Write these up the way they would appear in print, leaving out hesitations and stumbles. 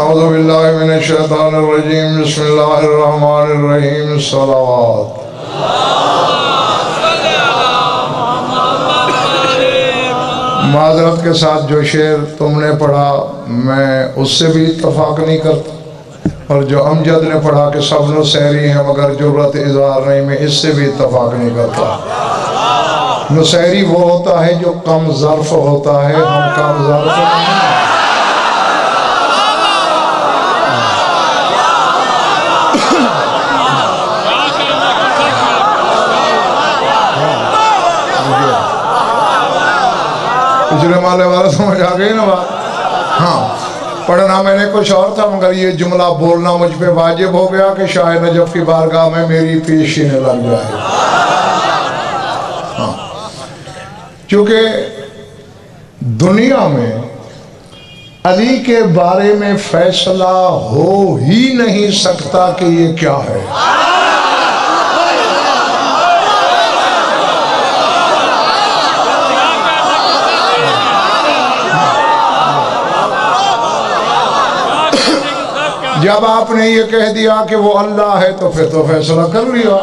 اعوذ باللہ من الشیطان الرجیم بسم اللہ الرحمن الرحیم صلوات معذرت کے ساتھ جو شعر تم نے پڑھا میں اس سے بھی اتفاق نہیں کرتا اور جو امجد نے پڑھا کہ سب نو سحری ہیں مگر جرت اظہار نہیں میں اس سے بھی اتفاق نہیں کرتا نسحری وہ ہوتا ہے جو کم ظرف ہوتا ہے ہم کم ظرف نہیں ہیں پچھلے مالے والا سمجھ آگئی نا بات ہاں پڑھنا میں نے کچھ اور تھا مگر یہ جملہ بولنا مجھ پہ واجب ہو گیا کہ شاہ نجف کی بارگاہ میں میری پیشینے لگ جائے ہاں چونکہ دنیا میں علی کے بارے میں فیصلہ ہو ہی نہیں سکتا کہ یہ کیا ہے جب آپ نے یہ کہہ دیا کہ وہ اللہ ہے تو پھر تو فیصلہ کر لیا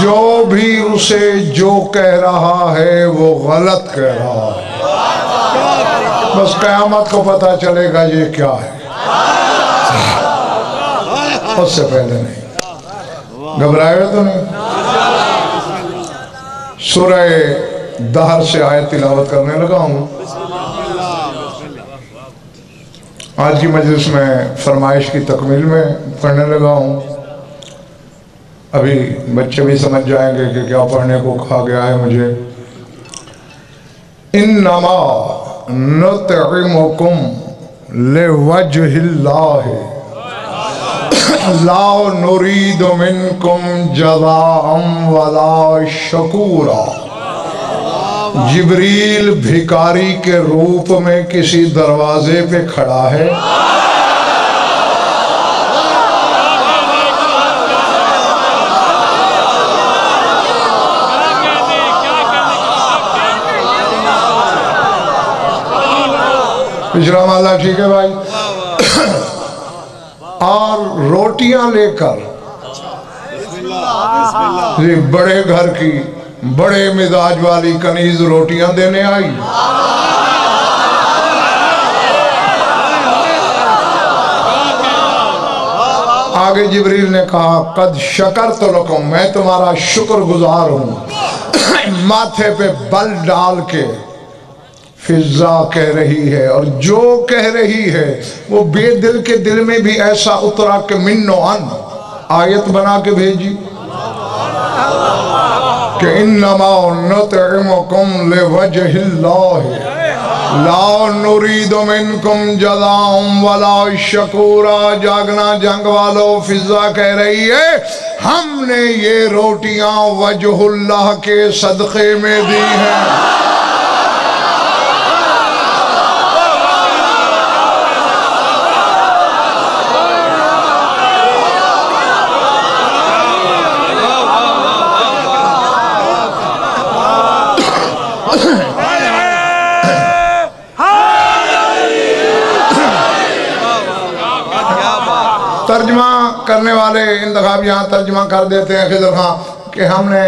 جو بھی اسے جو کہہ رہا ہے وہ غلط کہہ رہا ہے بس قیامت کو پتہ چلے گا یہ کیا ہے اس سے پہلے نہیں گھبرائے تو نہیں سورہ دہر سے آیت تلاوت کرنے لگا ہوں آج کی مجلس میں فرمائش کی تکمیل میں پڑھنے لگا ہوں ابھی بچے بھی سمجھ جائیں گے کہ کیا پڑھنے کو کہا گیا ہے مجھے انما نطعمکم لوجہ اللہ لا نرید منکم جزاء ولا شکورا جبریل بھکاری کے روپ میں کسی دروازے پہ کھڑا ہے پچھلا مالا ٹھیک ہے بھائی اور روٹیاں لے کر بڑے گھر کی بڑے مزاج والی کنیز روٹیاں دینے آئی آگے جبریل نے کہا قد شکرت لکم میں تمہارا شکر گزار ہوں ماتھے پہ بل ڈال کے فضا کہہ رہی ہے اور جو کہہ رہی ہے وہ بے دل کے دل میں بھی ایسا اترا کہ منو ان آیت بنا کے بھیجی کہ انما نطعمکم لوجہ اللہ لا نرید منکم جزاء ولا شکورا جاگنا جنگ والو فضا کہہ رہی ہے ہم نے یہ روٹیاں وجہ اللہ کے صدقے میں دی ہیں ترجمہ کرنے والے انتخاب یہاں ترجمہ کر دیتے ہیں خضر خان کہ ہم نے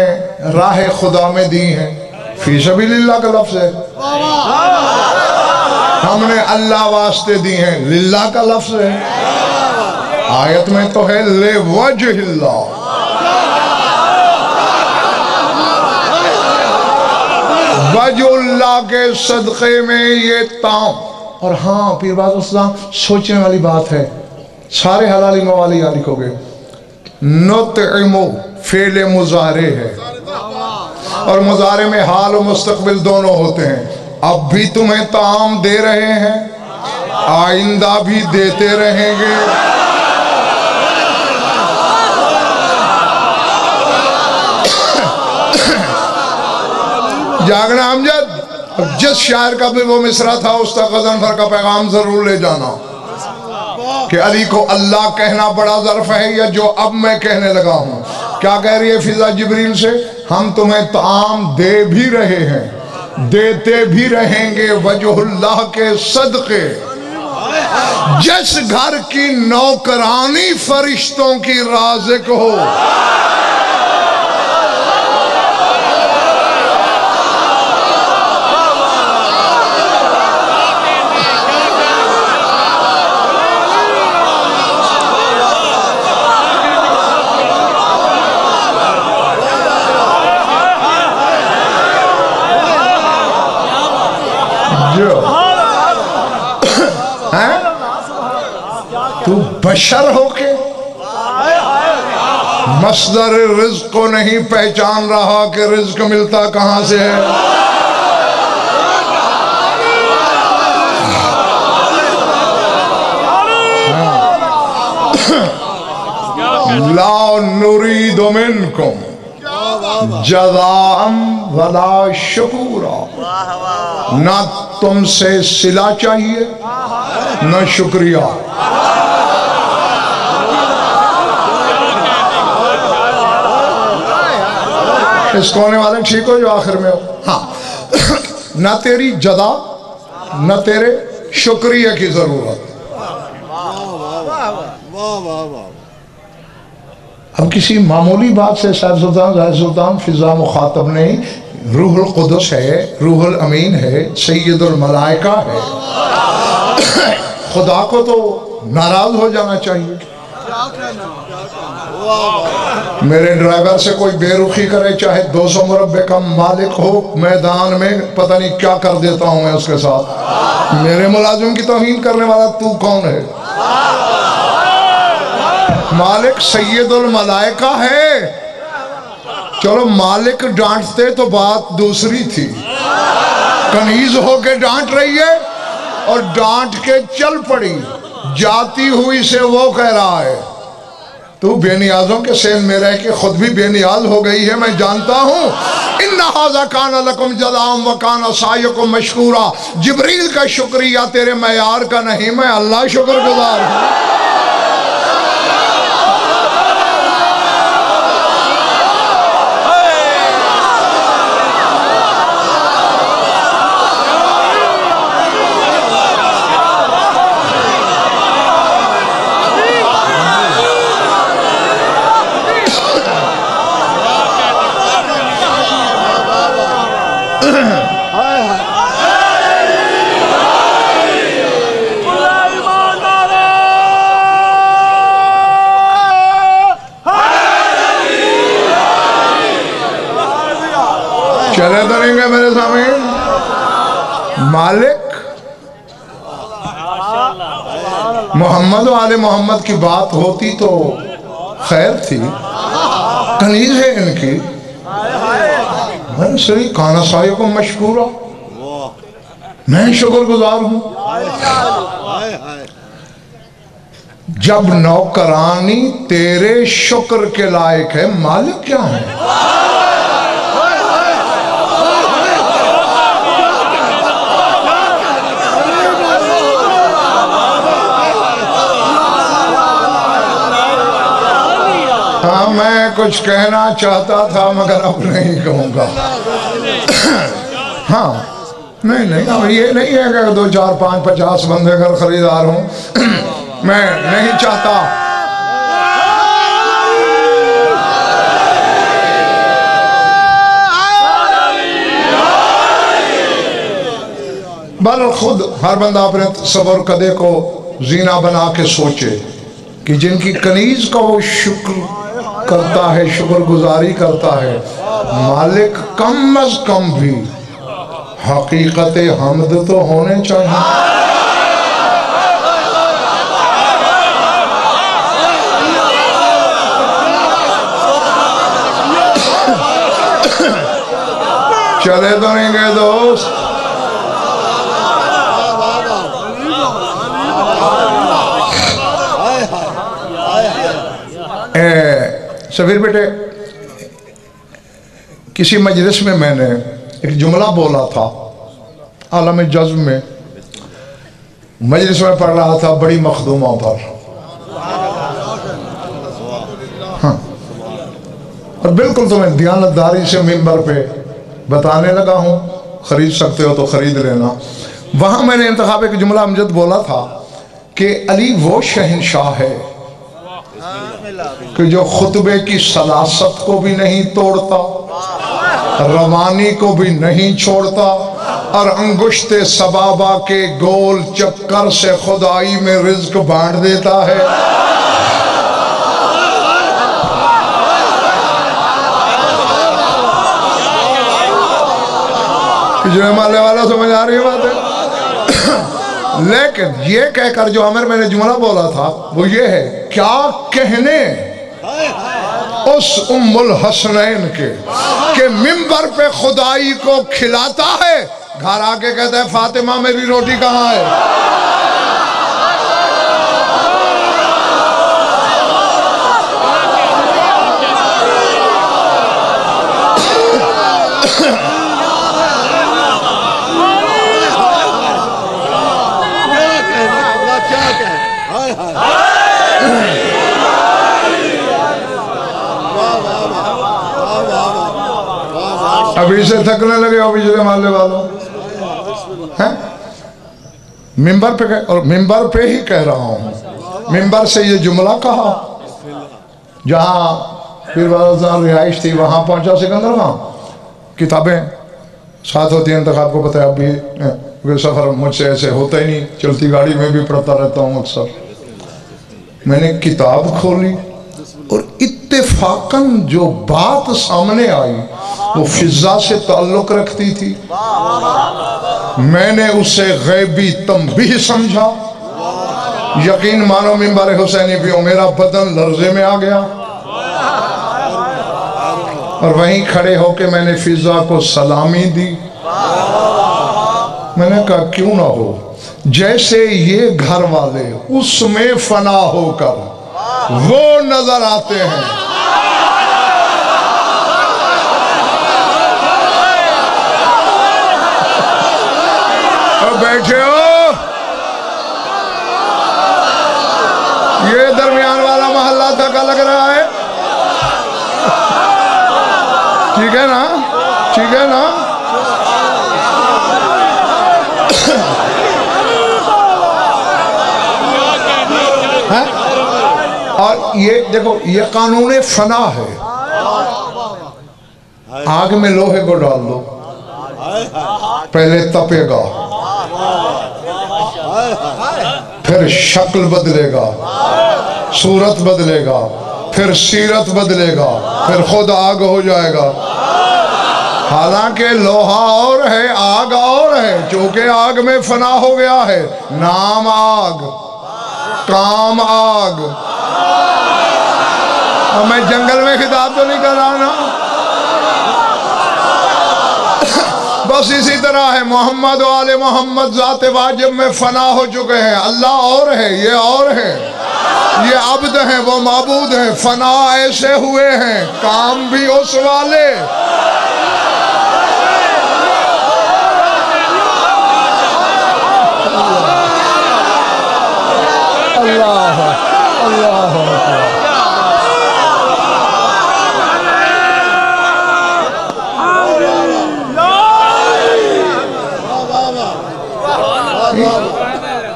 راہ خدا میں دی ہیں فی سبیل اللہ کا لفظ ہے ہم نے اللہ واسطے دی ہیں للہ کا لفظ ہے آیت میں تو ہے لوجہ اللہ وجہ اللہ کے صدقے میں یہ تام اور ہاں پیر باز اسلام سوچنے والی بات ہے سارے حلالی موالی یہاں لکھو گے نطعمو فعل مضارع ہے اور مضارع میں حال و مستقبل دونوں ہوتے ہیں اب بھی تمہیں طعام دے رہے ہیں آئندہ بھی دیتے رہیں گے جاگنا امجد جس شاعر کا بھی وہ مصرع تھا اس تک غضنفر کا پیغام ضرور لے جانا کہ علی کو اللہ کہنا بڑا ظرف ہے یا جو اب میں کہنے لگا ہوں کیا کہہ رہی ہے فضا جبریل سے ہم تمہیں طعام دے بھی رہے ہیں دیتے بھی رہیں گے وجہ اللہ کے صدقے، جس گھر کی نوکرانی فرشتوں کی رازق ہو۔ تو بشر ہو کے مصدر رزق کو نہیں پہچان رہا کہ رزق ملتا کہاں سے ہے۔ لا نرید منکم جزاء ولا شکورا، نہ تم سے صلہ چاہیے نہ شکریہ۔ اس کونے والے ٹھیک ہو جو آخر میں ہو، ہاں نہ تیری جزا نہ تیرے شکریہ کی ضرورت۔ اب کسی معمولی بات سے صاحب سلطان ظاہر سلطان فضا مخاطب نہیں، روح القدس ہے، روح الامین ہے، سید الملائکہ ہے، خدا کو تو ناراض ہو جانا چاہیے۔ میرے ڈرائیور سے کوئی بے رخی کرے، چاہے 200 مربع کا مالک ہو، میدان میں پتہ نہیں کیا کر دیتا ہوں میں اس کے ساتھ۔ میرے ملازم کی توہین کرنے والا تو کون ہے؟ مالک سید الملائکہ ہے۔ چلو مالک ڈانٹتے تو بات دوسری تھی، کنیز ہو کے ڈانٹ رہی ہے اور ڈانٹ کے چل پڑی، جاتی ہوئی سے وہ کہہ رہا ہے تو بے نیازوں کے سین میں رہ کے خود بھی بے نیاز ہو گئی ہے، میں جانتا ہوں۔ اِنَّ هَذَا كَانَ لَكُمْ جَزَاءً وَكَانَ سَعْيُكُمْ مَشْكُورًا، جبریل کا شکریہ تیرے معیار کا نہیں، میں اللہ شکر گزار ہوں۔ چلے تو نہیں گے میرے سامعین؟ مالک محمد و آل محمد کی بات ہوتی تو خیر تھی، کنیز ہے ان کی۔ میں سری کانا سائیوں کو مشکورہ، میں شکر گزار ہوں۔ جب نوکرانی تیرے شکر کے لائق ہے، مالک کیا ہے؟ ہاں میں کچھ کہنا چاہتا تھا مگر اب نہیں کہوں گا۔ ہاں نہیں یہ نہیں ہے کہ 2 4 5 50 بندے اگر خریدار ہوں، میں نہیں چاہتا۔ بل خود ہر بندہ اپنے صبر قدے کو زینہ بنا کے سوچے کہ جن کی کنیز کا وہ شکر کرتا ہے، شکر گزاری کرتا ہے، مالک کم از کم بھی حقیقت حمد تو ہونے چاہیے۔ چلے تو نہیں گئے دوست؟ سفیر بیٹے، کسی مجلس میں میں نے ایک جملہ بولا تھا، عالم جذب میں مجلس میں پڑھ رہا تھا بڑی مخدوموں پر، ہاں، اور بالکل تمہیں دیانتداری سے منبر پہ بتانے لگا ہوں خرید سکتے ہو تو خرید لینا. وہاں میں نے انتخاب ایک جملہ امجد بولا تھا کہ علی وہ شہنشاہ ہے کہ جو خطبے کی سلاست کو بھی نہیں توڑتا، روانی کو بھی نہیں چھوڑتا، اور انگشت سبابہ کے گول چکر سے خدائی میں رزق بانٹ دیتا ہے. جو مالے والا سمجھ آ رہی ہے بات ہے. لیکن یہ کہہ کر جو عمر میں نے جملہ بولا تھا وہ یہ ہے، کیا کہنے اس ام الحسنین کے کہ منبر پہ خدائی کو کھلاتا ہے، گھر آ کے کہتا ہے فاطمہ میری روٹی کہاں ہے. ابھی سے تھکنے لگے ابھی جو محلے والوں ممبر پہ اور ممبر پہ ہی کہہ رہا ہوں. ممبر سے یہ جملہ کہا جہاں پھر رہائش تھی، وہاں پہنچا سکندر خان. کتابیں ساتھ ہوتی ہیں، انتخاب کو پتہ ہے اب بھی سفر مجھ سے ایسے ہوتا ہی نہیں، چلتی گاڑی میں بھی پڑھتا رہتا ہوں اکثر. میں نے کتاب کھولی اور اتفاقاً جو بات سامنے آئی وہ فضا سے تعلق رکھتی تھی. میں نے اسے غیبی تنبیہ سمجھا. یقین مانو منبر حسینی پہ میرا بدن لرزے میں آ گیا، اور وہیں کھڑے ہو کے میں نے فضا کو سلامی دی. میں نے کہا کیوں نہ ہو جیسے یہ گھر والے اس میں فنا ہو کر وہ نظر آتے ہیں. بیٹھے ہو، یہ درمیان والا محلہ دھکا لگ رہا ہے، ٹھیک ہے نا، ٹھیک ہے نا. اور یہ دیکھو یہ قانون فنا ہے. آگ میں لوہے کو ڈال دو، پہلے تپے گا، پھر شکل بدلے گا، صورت بدلے گا، پھر سیرت بدلے گا، پھر خود آگ ہو جائے گا. حالانکہ لوہا اور ہے، آگ اور ہے. چونکہ آگ میں فنا ہو گیا ہے، نام آگ، کام آگ. اور میں جنگل میں خطاب تو نہیں کر رہا نا. بس اسی طرح ہے محمد و آل محمد ذات واجب میں فنا ہو چکے ہیں. اللہ اور ہے، یہ اور ہے، یہ عبد ہیں، وہ معبود ہیں. فنا ایسے ہوئے ہیں، کام بھی اس والے. اللہ اللہ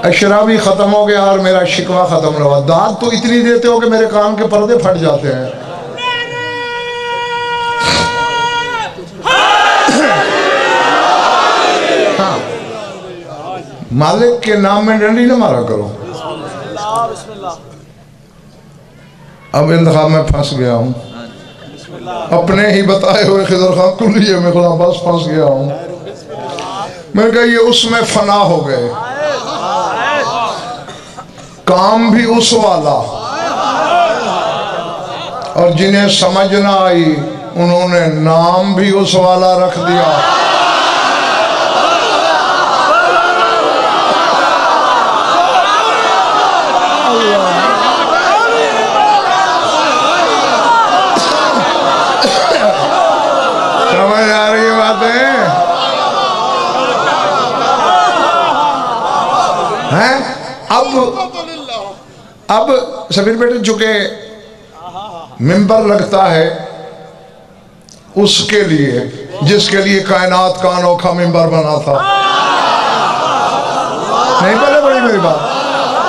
اشرابی ختم ہو گیا اور میرا شکوہ ختم ہوا. داد تو اتنی دیتے ہو کہ میرے کان کے پردے پھٹ جاتے ہیں. ہاں مالک کے نام میں ڈنڈی نہ مارا کرو. اب انتخاب میں پھنس گیا ہوں، اپنے ہی بتائے ہوئے خضر خان کلیے میں غلام باز پھنس گیا ہوں. میں نے کہا یہ اس میں فنا ہو گئے، کام بھی اس والا، اور جنہیں سمجھ نہ آئی انہوں نے نام بھی اس والا رکھ دیا. سمجھ آ رہی باتیں ہیں؟ اب سبیر بیٹے چونکہ ممبر لگتا ہے اس کے لیے جس کے لیے کائنات کا انوکھا منبر بنا تھا. نہیں پہلے بڑی میری بات,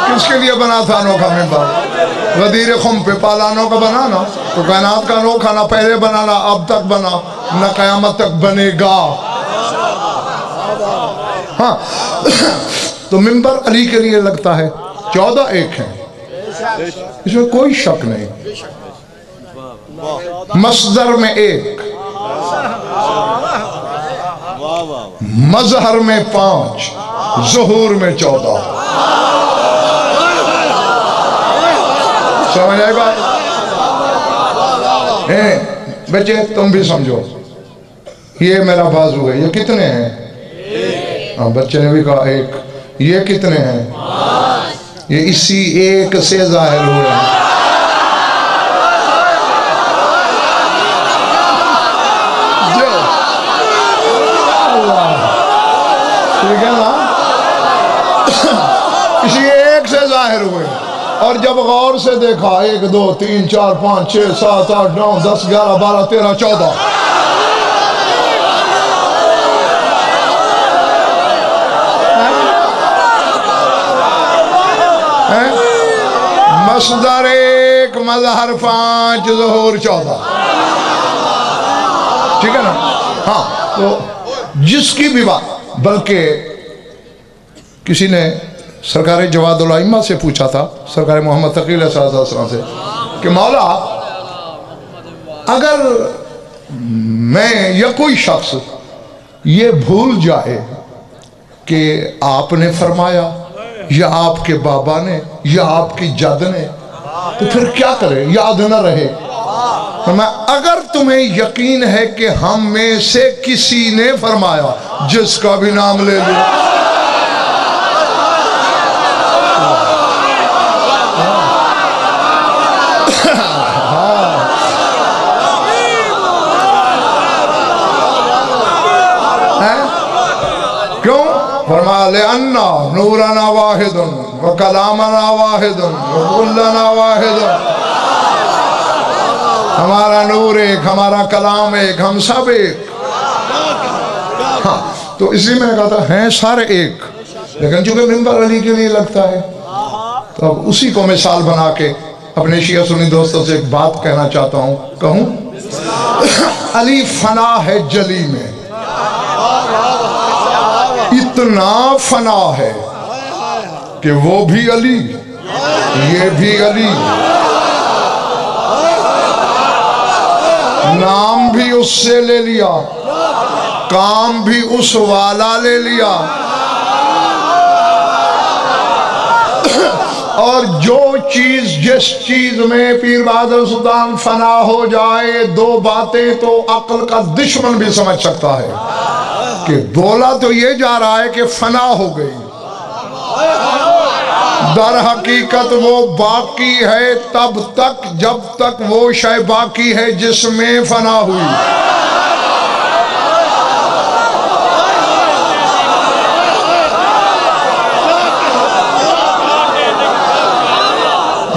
کس کے لیے بنا تھا انوکھا منبر؟ غدیر خم پہ پالانوں کا بنانا. تو کائنات کا انوکھا نہ پہلے بنا نہ اب تک بنا نہ قیامت تک بنے گا. ہاں تو منبر علی کے لیے لگتا ہے. 14 ایک ہیں, اس میں کوئی شک نہیں. مصدر میں ایک, مظہر میں 5, ظہور میں 14. سمجھ آئے بات؟ بچے تم بھی سمجھو, یہ میرا بازو ہے, یہ کتنے ہیں؟ ہاں بچے نے بھی کہا ایک. یہ کتنے ہیں؟ یہ اسی ایک سے ظاہر ہوئے ہیں. ٹھیک ہے نا, اسی ایک سے ظاہر ہوئے. اور جب غور سے دیکھا 1 2 3 4 5 6 7 8 9 10 11 12 13 14. مصدر 1, مظہر 5, ظہور 14. ٹھیک ہے نا. ہاں تو جس کی بھی بات, بلکہ کسی نے سرکار جواد الائمہ سے پوچھا تھا, سرکار محمد تقی علیہ السلام سے, کہ مولا اگر میں یا کوئی شخص یہ بھول جائے کہ آپ نے فرمایا یا آپ کے بابا نے یا آپ کی جد نے, تو پھر کیا کرے, یاد نہ رہے. اگر تمہیں یقین ہے کہ ہم میں سے کسی نے فرمایا, جس کا بھی نام لے لو. کیوں؟ فرمایا لِأَنَّا نُورَنَا وَاحِدٌ وَكَلَامَنَا وَاحِدٌ وَكُلَّنَا وَاحِدٌ. ہمارا نور ایک, ہمارا کلام ایک, ہم سب ایک. ہاں تو اسی میں کہا تھا ہیں سارے ایک, لیکن چونکہ منبر علی کے لیے لگتا ہے تو اب اسی کو مثال بنا کے اپنے شیعہ سنی دوستوں سے ایک بات کہنا چاہتا ہوں. کہوں علی فنا ہے جلی میں, اتنا فنا ہے کہ وہ بھی علی یہ بھی علی, نام بھی اس سے لے لیا, کام بھی اس والا لے لیا. اور جو چیز جس چیز میں پیر بہادر سلطان فنا ہو جائے, 2 باتیں تو عقل کا دشمن بھی سمجھ سکتا ہے کہ بولا تو یہ جا رہا ہے کہ فنا ہو گئی, در حقیقت وہ باقی ہے تب تک جب تک وہ شے باقی ہے جس میں فنا ہوئی.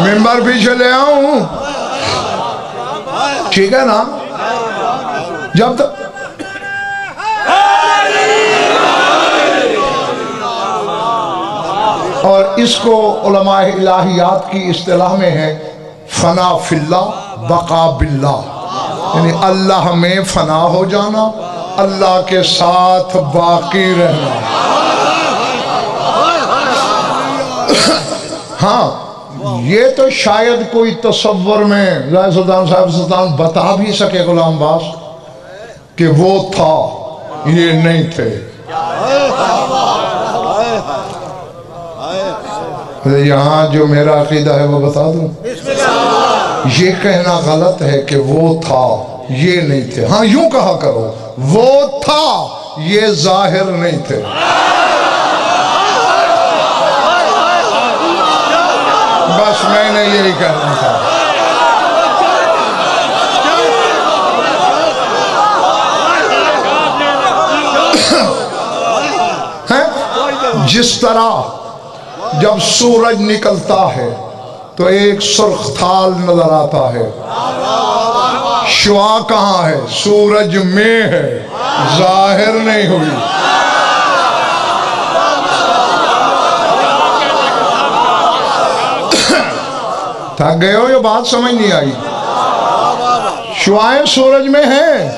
ممبر پیچھے لے آؤں, ٹھیک ہے نا. جب تک اور اس کو علماء الہیات کی اصطلاح میں ہے فنا فی اللہ بقا باللہ, یعنی اللہ میں فنا ہو جانا, اللہ کے ساتھ باقی رہنا. ہاں یہ تو شاید کوئی تصور میں ظاہر سلطان صاحب سلطان بتا بھی سکے غلام باز کہ وہ تھا, یہ نہیں تھے. یہاں جو میرا عقیدہ ہے وہ بتا دوں, یہ کہنا غلط ہے کہ وہ تھا یہ نہیں تھے. ہاں یوں کہا کرو وہ تھا یہ ظاہر نہیں تھے. بس میں نے یہی کہنا تھا. جس طرح جب سورج نکلتا ہے تو ایک سرخ تھال نظر آتا ہے, شعاع کہاں ہے؟ سورج میں ہے، ظاہر نہیں ہوئی۔ تھک گئے ہو یا بات سمجھ نہیں آئی؟ شعاعیں سورج میں ہیں،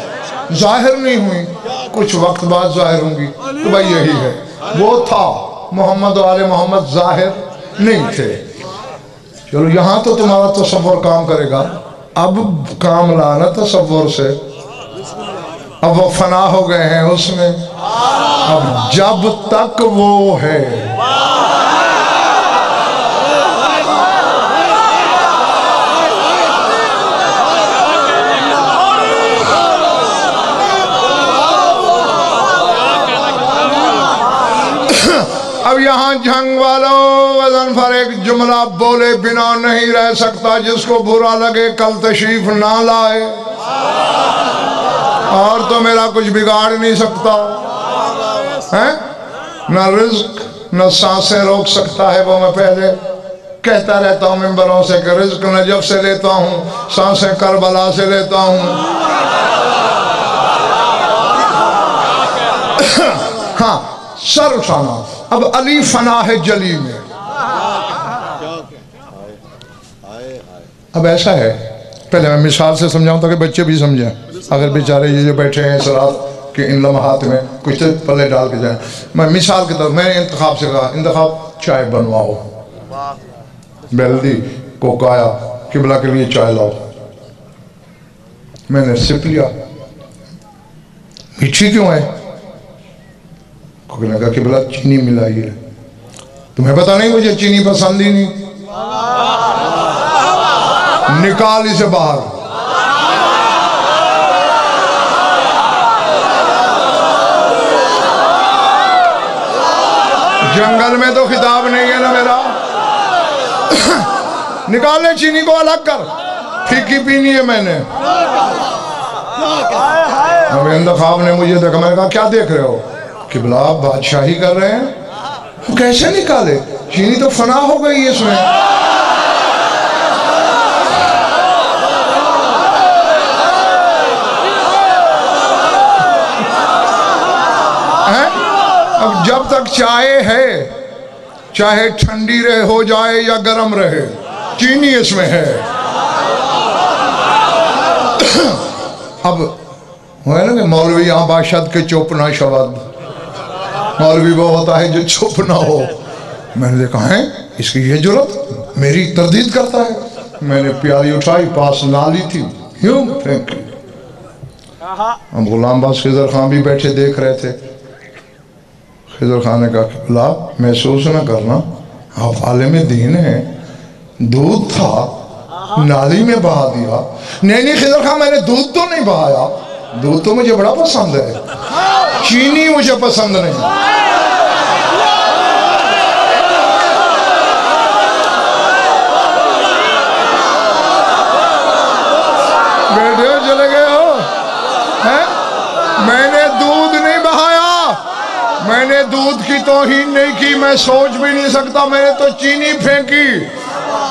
ظاہر نہیں ہوئی، کچھ وقت بعد ظاہر ہوں گی۔ تو بھائی یہی ہے، وہ تھا محمد و آل محمد ظاہر نہیں تھے۔ چلو یہاں تو تمہارا تصور کام کرے گا، اب کام لانا تصور سے۔ اب وہ فنا ہو گئے ہیں اس میں، اب جب تک وہ ہے اب یہاں جھنگ والوں وزن پر ایک جملہ بولے بنا نہیں رہ سکتا، جس کو برا لگے کل تشریف نہ لائے، اور تو میرا کچھ بگاڑ نہیں سکتا ہے، نہ رزق نہ سانسیں روک سکتا ہے۔ وہ میں پہلے کہتا رہتا ہوں ممبروں سے کہ رزق نجف سے لیتا ہوں، سانسیں کربلا سے لیتا ہوں۔ ہاں سر اٹھانا۔ اب علی فنا ہے جلی میں۔ اب ایسا ہے، پہلے میں مثال سے سمجھاؤں تاکہ بچے بھی سمجھیں، اگر بیچارے یہ جو بیٹھے ہیں سرات کے ان لمحات میں کچھ پلے ڈال کے جائیں۔ میں مثال کے طور میں نے انتخاب سے کہا، انتخاب چائے بنواؤ، بیلدی کو کہا قبلہ کے لیے چائے لاؤ، میں نے سپ لیا، میٹھی کیوں ہے؟ کہنے کا قبلہ چینی ملائی ہے۔ تمہیں پتہ نہیں مجھے چینی پسند ہی نہیں، نکال اسے باہر۔ جنگل میں تو خطاب نہیں ہے نا میرا، نکالنے چینی کو الگ کر، پھیکی پینی ہے میں نے۔ اب انتخاب نے مجھے دیکھا، میں نے کہا کیا دیکھ رہے ہو؟ قبلہ بادشاہی کر رہے ہیں، وہ کیسے نکالے؟ چینی تو فنا ہو گئی اس میں۔ اب جب تک چائے ہے، چاہے ٹھنڈی رہے ہو جائے یا گرم رہے، چینی اس میں ہے۔ اب ہوئے نا کہ مولوی یہاں باشد کے چپ نہ شود، مولوی وہ ہوتا ہے جو چپ نہ ہو۔ میں نے دیکھا ہے اس کی یہ جرات میری تردید کرتا ہے۔ میں نے پیالی اٹھائی، پاس نالی تھی، یوں پھینکی۔ ہم غلام باز خضر خان بھی بیٹھے دیکھ رہے تھے۔ خضر خان نے کہا کہ لا محسوس نہ کرنا، آپ عالم دین ہیں، دودھ تھا نالی میں بہا دیا۔ نہیں خضر خان، میں نے دودھ تو نہیں بہایا، دودھ تو مجھے بڑا پسند ہے، چینی مجھے پسند نہیں۔ بیٹھے ہو چلے گئے ہو؟ میں نے دودھ نہیں بہایا، میں نے دودھ کی توہین نہیں کی، میں سوچ بھی نہیں سکتا، میں نے تو چینی پھینکی۔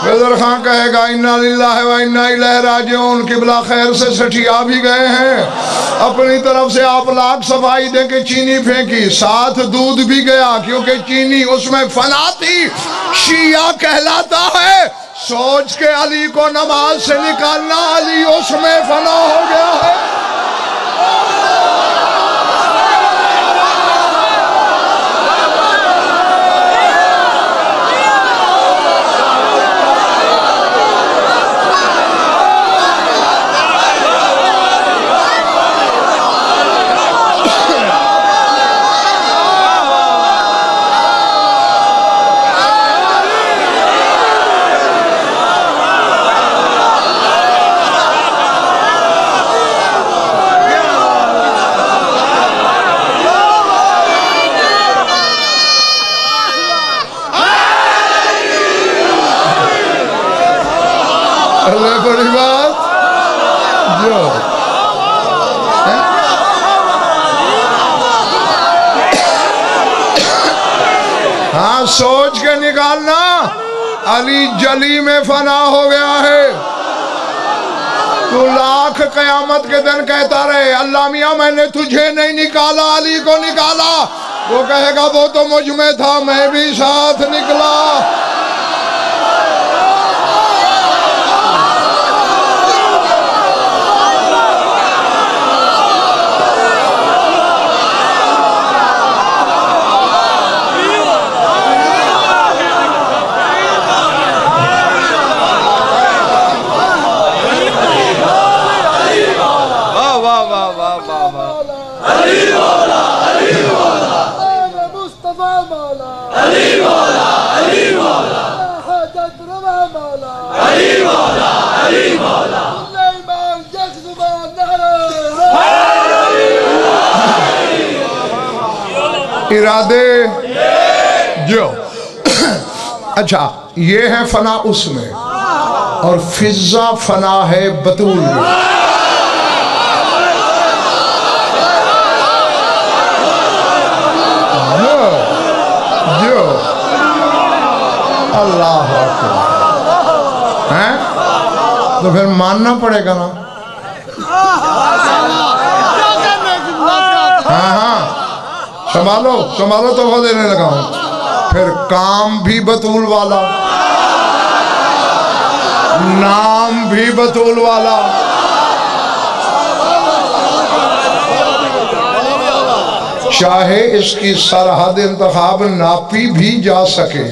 خضر خان کہے گا انا للہ و انا الیہ راجعون، قبلہ خیر سے سٹھیا بھی گئے ہیں، اپنی طرف سے آپ لاکھ صفائی دیں کہ چینی پھینکی، ساتھ دودھ بھی گیا کیونکہ چینی اس میں فنا تھی۔ شیعہ کہلاتا ہے سوچ کے علی کو نماز سے نکالنا، علی اس میں فنا ہو گیا ہے۔ اللہ بڑی بات جو ہاں سوچ کے نکالنا، علی جلی میں فنا ہو گیا ہے۔ تو لاکھ قیامت کے دن کہتا رہے اللہ میاں میں نے تجھے نہیں نکالا علی کو نکالا، وہ کہے گا وہ تو مجھ میں تھا میں بھی ساتھ نکلا۔ ارادے جو اچھا یہ ہے فنا اس میں، اور فضا فنا ہے بطول میں۔ جو اللہ اکبر ہیں تو پھر ماننا پڑے گا نا۔ ہاں سنبھالو تو وہ دینے لگا ہوں۔ پھر کام بھی بطول والا، نام بھی بطول والا، چاہے اس کی سرحد انتخاب ناپی بھی جا سکے،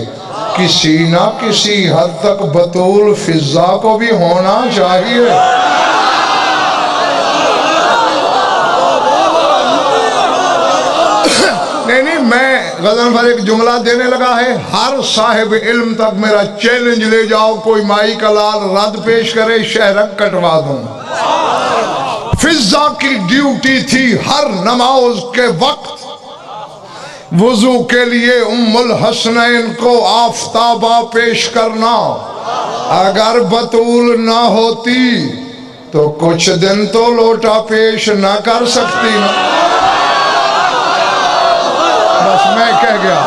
کسی نہ کسی حد تک بطول فضا کو بھی ہونا چاہیے۔ نہیں میں غزل پر ایک جملہ دینے لگا ہے، ہر صاحب علم تک میرا چیلنج لے جاؤ، کوئی مائی کا لال رد پیش کرے شہرک کٹوا دوں۔ فضا کی ڈیوٹی تھی ہر نماز کے وقت وضو کے لیے ام الحسنین کو آفتابہ پیش کرنا، اگر بطول نہ ہوتی تو کچھ دن تو لوٹا پیش نہ کر سکتی نا۔ بس میں کہہ گیا،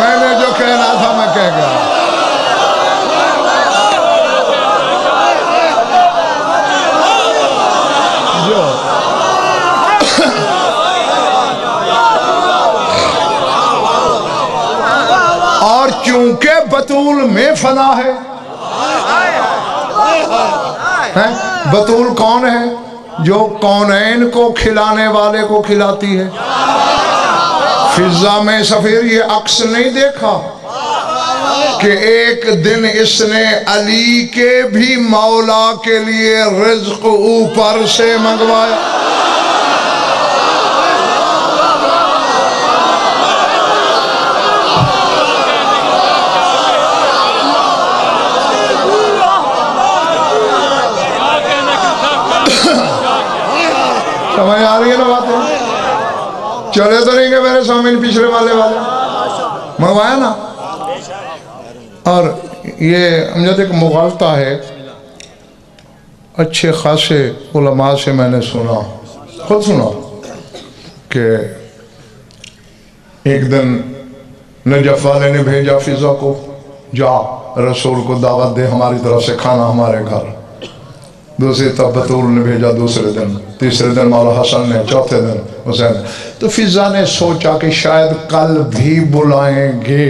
میں نے جو کہنا تھا میں کہہ گیا۔ اور چونکہ بطول میں فنا ہے، بطول کون ہے؟ جو کونین کو کھلانے والے کو کھلاتی ہے۔ فضا میں سفیر یہ عکس نہیں دیکھا کہ ایک دن اس نے علی کے بھی مولا کے لیے رزق اوپر سے منگوایا۔ سمجھ آ رہی ہے نا باتیں؟ چلے تو نہیں گئے میرے سامنے پچھلے والے منگوایا نا۔ اور یہ امجد ایک مغالطہ ہے، اچھے خاصے علماء سے میں نے سنا، خود سنا کہ ایک دن نجف والے نے بھیجا فضا کو، جا رسول کو دعوت دے ہماری طرف سے کھانا ہمارے گھر۔ دوسری طرف بطول نے بھیجا دوسرے دن، تیسرے دن مولا حسن نے، چوتھے دن حسین۔ تو فضا نے سوچا کہ شاید کل بھی بلائیں گے،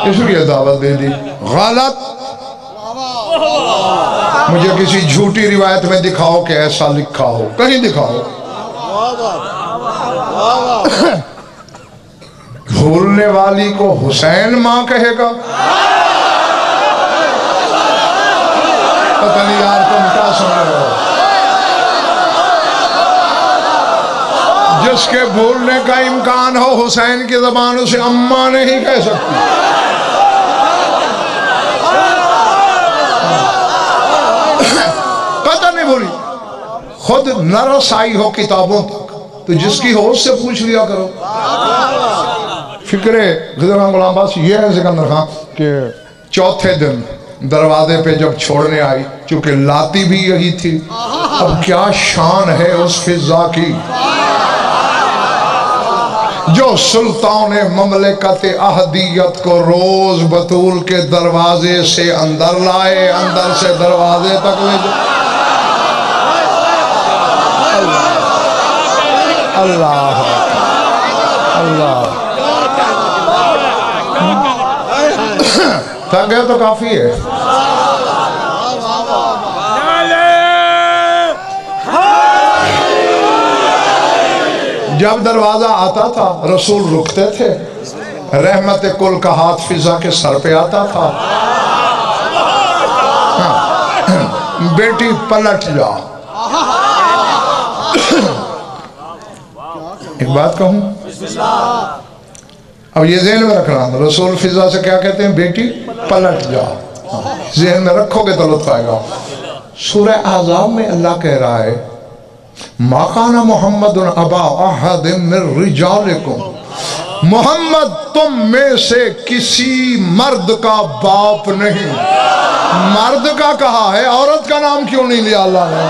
اس لیے دعوت دے دی۔ غلط، مجھے کسی جھوٹی روایت میں دکھاؤ کہ ایسا لکھا ہو، کہیں دکھاؤ۔ بھولنے والی کو حسین ماں کہے گا؟ پتہ نہیں یار تم کیا سن رہے ہو؟ جس کے بھولنے کا امکان ہو حسین کی زبان اسے اماں نہیں کہہ سکتی۔ پتہ نہیں بھولی، خود نہ رسائی ہو کتابوں تک تو جس کی ہو اس سے پوچھ لیا کرو۔ فکر غلام عباس یہ ہے سکندر خان کہ چوتھے دن دروازے پہ جب چھوڑنے آئی، چونکہ لاتی بھی یہی تھی، اب کیا شان ہے اس فضا کی جو سلطان مملکت احدیت کو روز بطول کے دروازے سے اندر لائے، اندر سے دروازے تک لے جائے۔ اللہ اللہ تھک گئے تو کافی ہے۔ جب دروازہ آتا تھا رسول رکتے تھے، رحمت کل کا ہاتھ فضا کے سر پہ آتا تھا، بیٹی پلٹ جا۔ ایک بات کہوں، اب یہ ذہن میں رکھنا، رسول فضا سے کیا کہتے ہیں؟ بیٹی پلٹ جا۔ ذہن میں رکھو گے تو لطف آئے گا۔ سورہ احزاب میں اللہ کہہ رہا ہے ما کان محمد ابا احد من رجالکم، محمد تم میں سے کسی مرد کا باپ نہیں۔ مرد کا کہا ہے، عورت کا نام کیوں نہیں لیا اللہ نے؟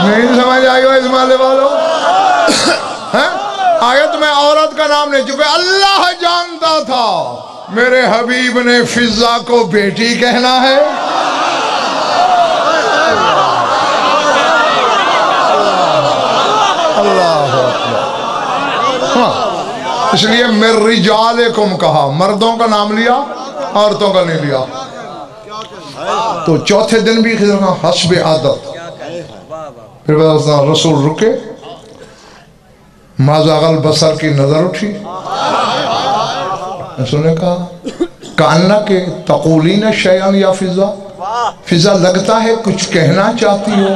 نہیں سمجھ آئی ہو اس مالے والوں؟ آیت میں عورت کا نام نہیں، چونکہ اللہ جانتا تھا میرے حبیب نے فضا کو بیٹی کہنا ہے۔ اللہ ہاں، اس لیے من رجالکم کہا، مردوں کا نام لیا، عورتوں کا نہیں لیا۔ تو چوتھے دن بھی حسب عادت پھر رسول رکے، ما زاغ البصر کی نظر اٹھی، رسول نے کہا کانک تقولین شیئا یا فضا، فضا لگتا ہے کچھ کہنا چاہتی ہو؟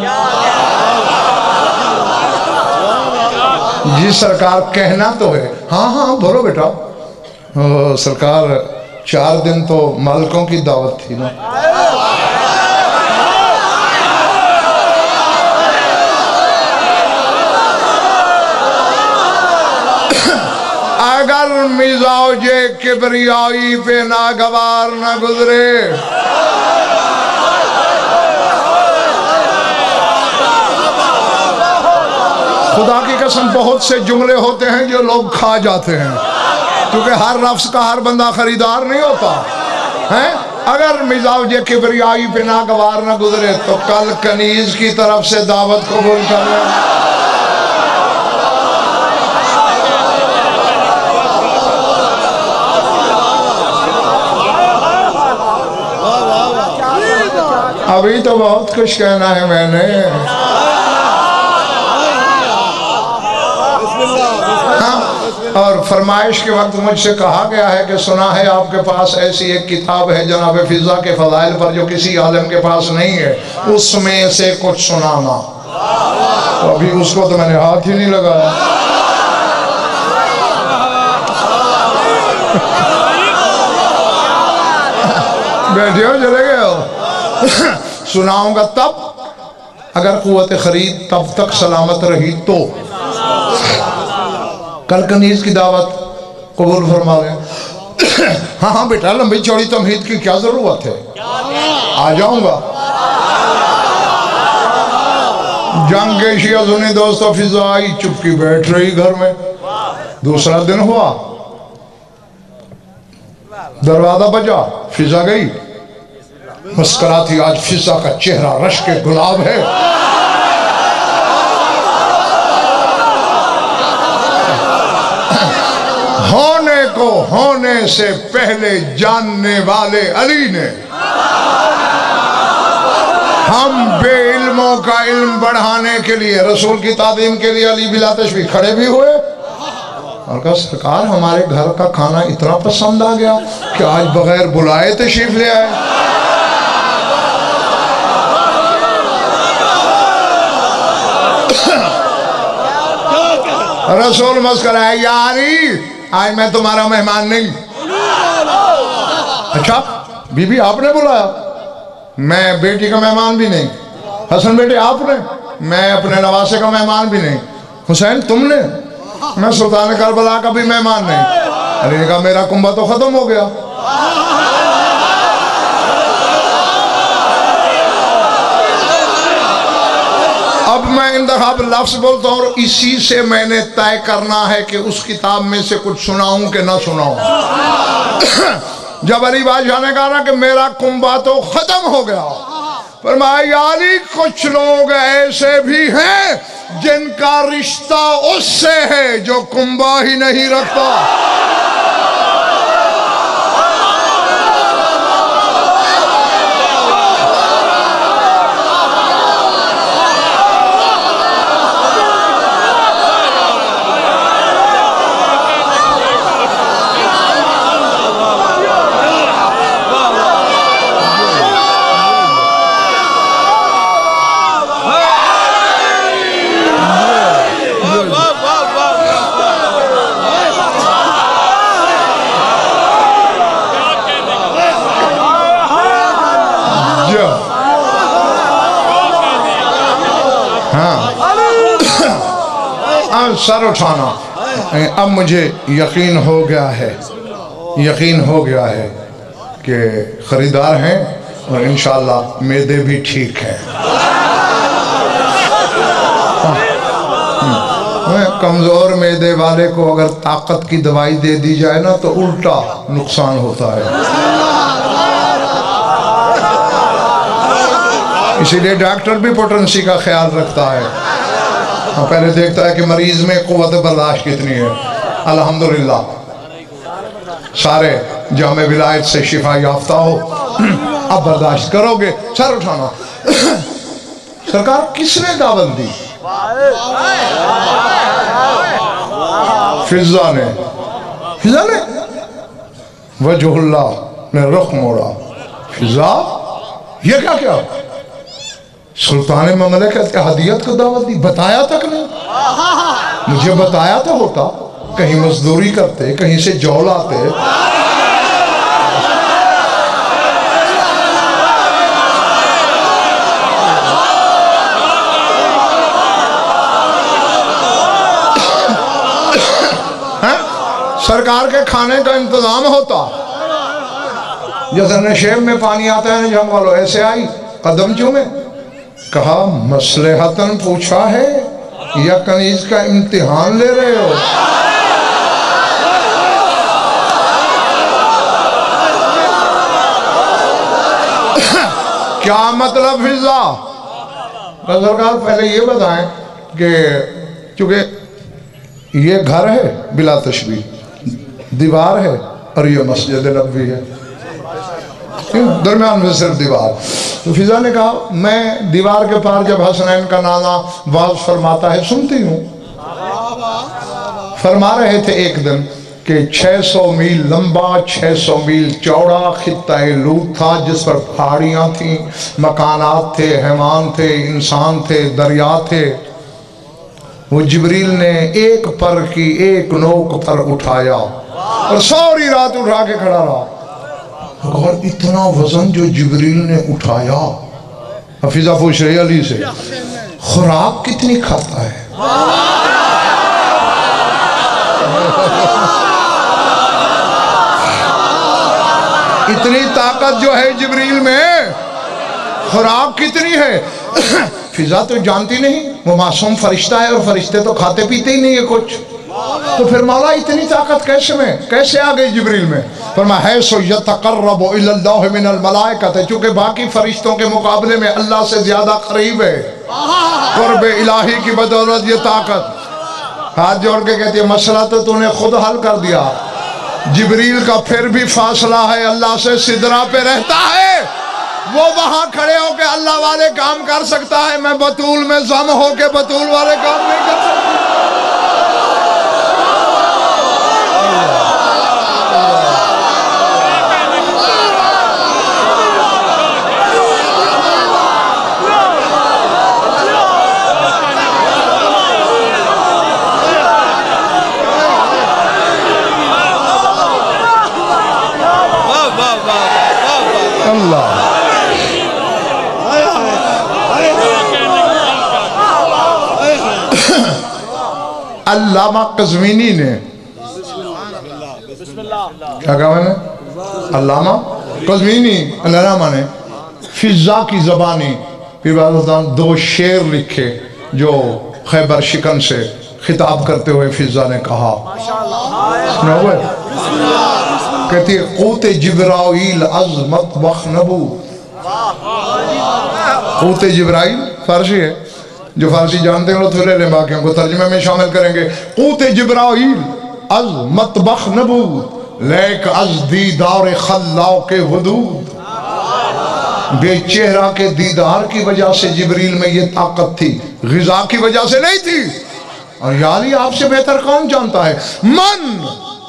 جی سرکار کہنا تو ہے۔ ہاں ہاں بولو بیٹا۔ سرکار 4 دن تو مالکوں کی دعوت تھی نا۔ اگر مزاج کبریائی پہ ناگوار نہ گزرے، خدا کی قسم بہت سے جملے ہوتے ہیں جو لوگ کھا جاتے ہیں، کیونکہ ہر لفظ کا ہر بندہ خریدار نہیں ہوتا ہے۔ اگر مزاج کبریائی پہ ناگوار نہ گزرے تو کل کنیز کی طرف سے دعوت قبول کر لیں۔ ابھی تو بہت کچھ کہنا ہے میں نے۔ اور فرمائش کے وقت مجھ سے کہا گیا ہے کہ سنا ہے آپ کے پاس ایسی ایک کتاب ہے جناب فضا کے فضائل پر جو کسی عالم کے پاس نہیں ہے، اس میں سے کچھ سنانا۔ تو ابھی اس کو تو میں نے ہاتھ ہی نہیں لگایا۔ بیٹھے ہو چلے گئے ہو؟ سناؤں گا تب اگر قوت خرید تب تک سلامت رہی تو۔ کل کنیز کی دعوت قبول فرما لیں۔ ہاں ہاں بیٹا، لمبی چوڑی تمہید کی کیا ضرورت ہے، آ جاؤں گا۔ جنگ کے شیعہ سنی دوستو، فضا آئی چپ کی بیٹھ رہی گھر میں۔ دوسرا دن ہوا، دروازہ بجا، فضا گئی، مسکراتی آج فضا کا چہرہ رشک گلاب ہے۔ ہونے کو ہونے سے پہلے جاننے والے علی نے ہم بے علموں کا علم بڑھانے کے لیے، رسول کی تعظیم کے لیے علی بلا تشبیہ کھڑے بھی ہوئے اور کہا سرکار ہمارے گھر کا کھانا اتنا پسند آ گیا کہ آج بغیر بلائے تشریف لے آئے۔ رسول مسکرائے، یا علی آج میں تمہارا مہمان نہیں۔ اچھا بی بی آپ نے بلایا؟ میں بیٹی کا مہمان بھی نہیں۔ حسن بیٹے آپ نے؟ میں اپنے نواسے کا مہمان بھی نہیں۔ حسین تم نے؟ میں سلطان کربلا کا بھی مہمان نہیں۔ علی نے کہا میرا کنبہ تو ختم ہو گیا۔ میں انتخاب لفظ بولتا ہوں اور اسی سے میں نے طے کرنا ہے کہ اس کتاب میں سے کچھ سناؤں کہ نہ سناؤں۔ جب علی بادشاہ نے کہا نا کہ میرا کنبہ تو ختم ہو گیا، فرمایا یا علی کچھ لوگ ایسے بھی ہیں جن کا رشتہ اس سے ہے جو کنبہ ہی نہیں رکھتا۔ سر اٹھانا۔ اب مجھے یقین ہو گیا ہے کہ خریدار ہیں اور انشاءاللہ معدے بھی ٹھیک ہیں۔ کمزور معدے والے کو اگر طاقت کی دوائی دے دی جائے نا تو الٹا نقصان ہوتا ہے، اسی لیے ڈاکٹر بھی پوٹنسی کا خیال رکھتا ہے، پہلے دیکھتا ہے کہ مریض میں قوت برداشت کتنی ہے۔ الحمدللہ سارے جامع ولایت سے شفا یافتہ ہو، اب برداشت کرو گے۔ سر اٹھانا۔ سرکار کس نے دعوت دی؟ فضا نے وجہ اللہ نے رخ موڑا۔ فضا یہ کیا سلطان مملکت اتحادیت کو دعوت دی؟ بتایا تک نہیں، مجھے بتایا تو ہوتا، کہیں مزدوری کرتے، کہیں سے جول آتے۔ سرکار کے کھانے کا انتظام ہوتا، جیسے شیب میں پانی آتا ہے جہاں والو ایسے آئی قدم چومے، کہا مصلحتاً پوچھا ہے یا کنیز کا امتحان لے رہے ہو؟ کیا مطلب فضا؟ سرکار پہلے یہ بتائیں کہ چونکہ یہ گھر ہے بلا تشبیہ، دیوار ہے اور یہ مسجد نبوی ہے، درمیان میں صرف دیوار۔ تو فضا نے کہا میں دیوار کے پار جب حسنین کا نانا واز فرماتا ہے سنتی ہوں۔ فرما رہے تھے ایک دن کہ 600 میل لمبا 600 میل چوڑا خطہ لوط تھا، جس پر پہاڑیاں تھیں، مکانات تھے، حیوان تھے، انسان تھے، دریا تھے۔ وہ جبریل نے ایک پر کی ایک نوک پر اٹھایا اور ساری رات اٹھا کے کھڑا رہا، اور اتنا وزن جو جبریل نے اٹھایا۔ حفیظہ پوچھ رہی علی سے خوراک کتنی کھاتا ہے؟ اتنی طاقت جو ہے جبریل میں، خوراک کتنی ہے؟ فضا تو جانتی نہیں، وہ معصوم فرشتہ ہے اور فرشتے تو کھاتے پیتے ہی نہیں ہے کچھ، تو پھر مولا اتنی طاقت کیسے آ گئی جبریل میں؟ فرمایا ہے سو یتقرب الی اللہ من الملائکۃ، چونکہ باقی فرشتوں کے مقابلے میں اللہ سے زیادہ قریب ہے، قرب الہی کی بدولت یہ طاقت۔ ہاتھ جوڑ کے کہتی ہے مسئلہ تو تو نے خود حل کر دیا، جبریل کا پھر بھی فاصلہ ہے اللہ سے، سدرہ پہ رہتا ہے، وہ وہاں کھڑے ہو کے اللہ والے کام کر سکتا ہے، میں بطول میں ضم ہو کے بطول والے کام نہیں کر سکتا۔ علامہ قزوینی نے کیا کہا میں نے؟ علامہ قزوینی علامہ نے فضا کی زبانی پھر بعد دو شعر لکھے، جو خیبر شکن سے خطاب کرتے ہوئے فضا نے کہا، سنا ہوئے کہتی ہے قوت جبرائیل از مطبخ نبود. قوت جبرائیل فارسی ہے، جو فارسی جانتے ہیں وہ تو لے لیں، باقیوں کو ترجمے میں شامل کریں گے. قوت جبرائیل از مطبخ نبود لیک از دیدار خلاق ودود. بے چہرہ کے دیدار کی وجہ سے جبریل میں یہ طاقت تھی، غذا کی وجہ سے نہیں تھی. اور یا علی آپ سے بہتر کون جانتا ہے؟ من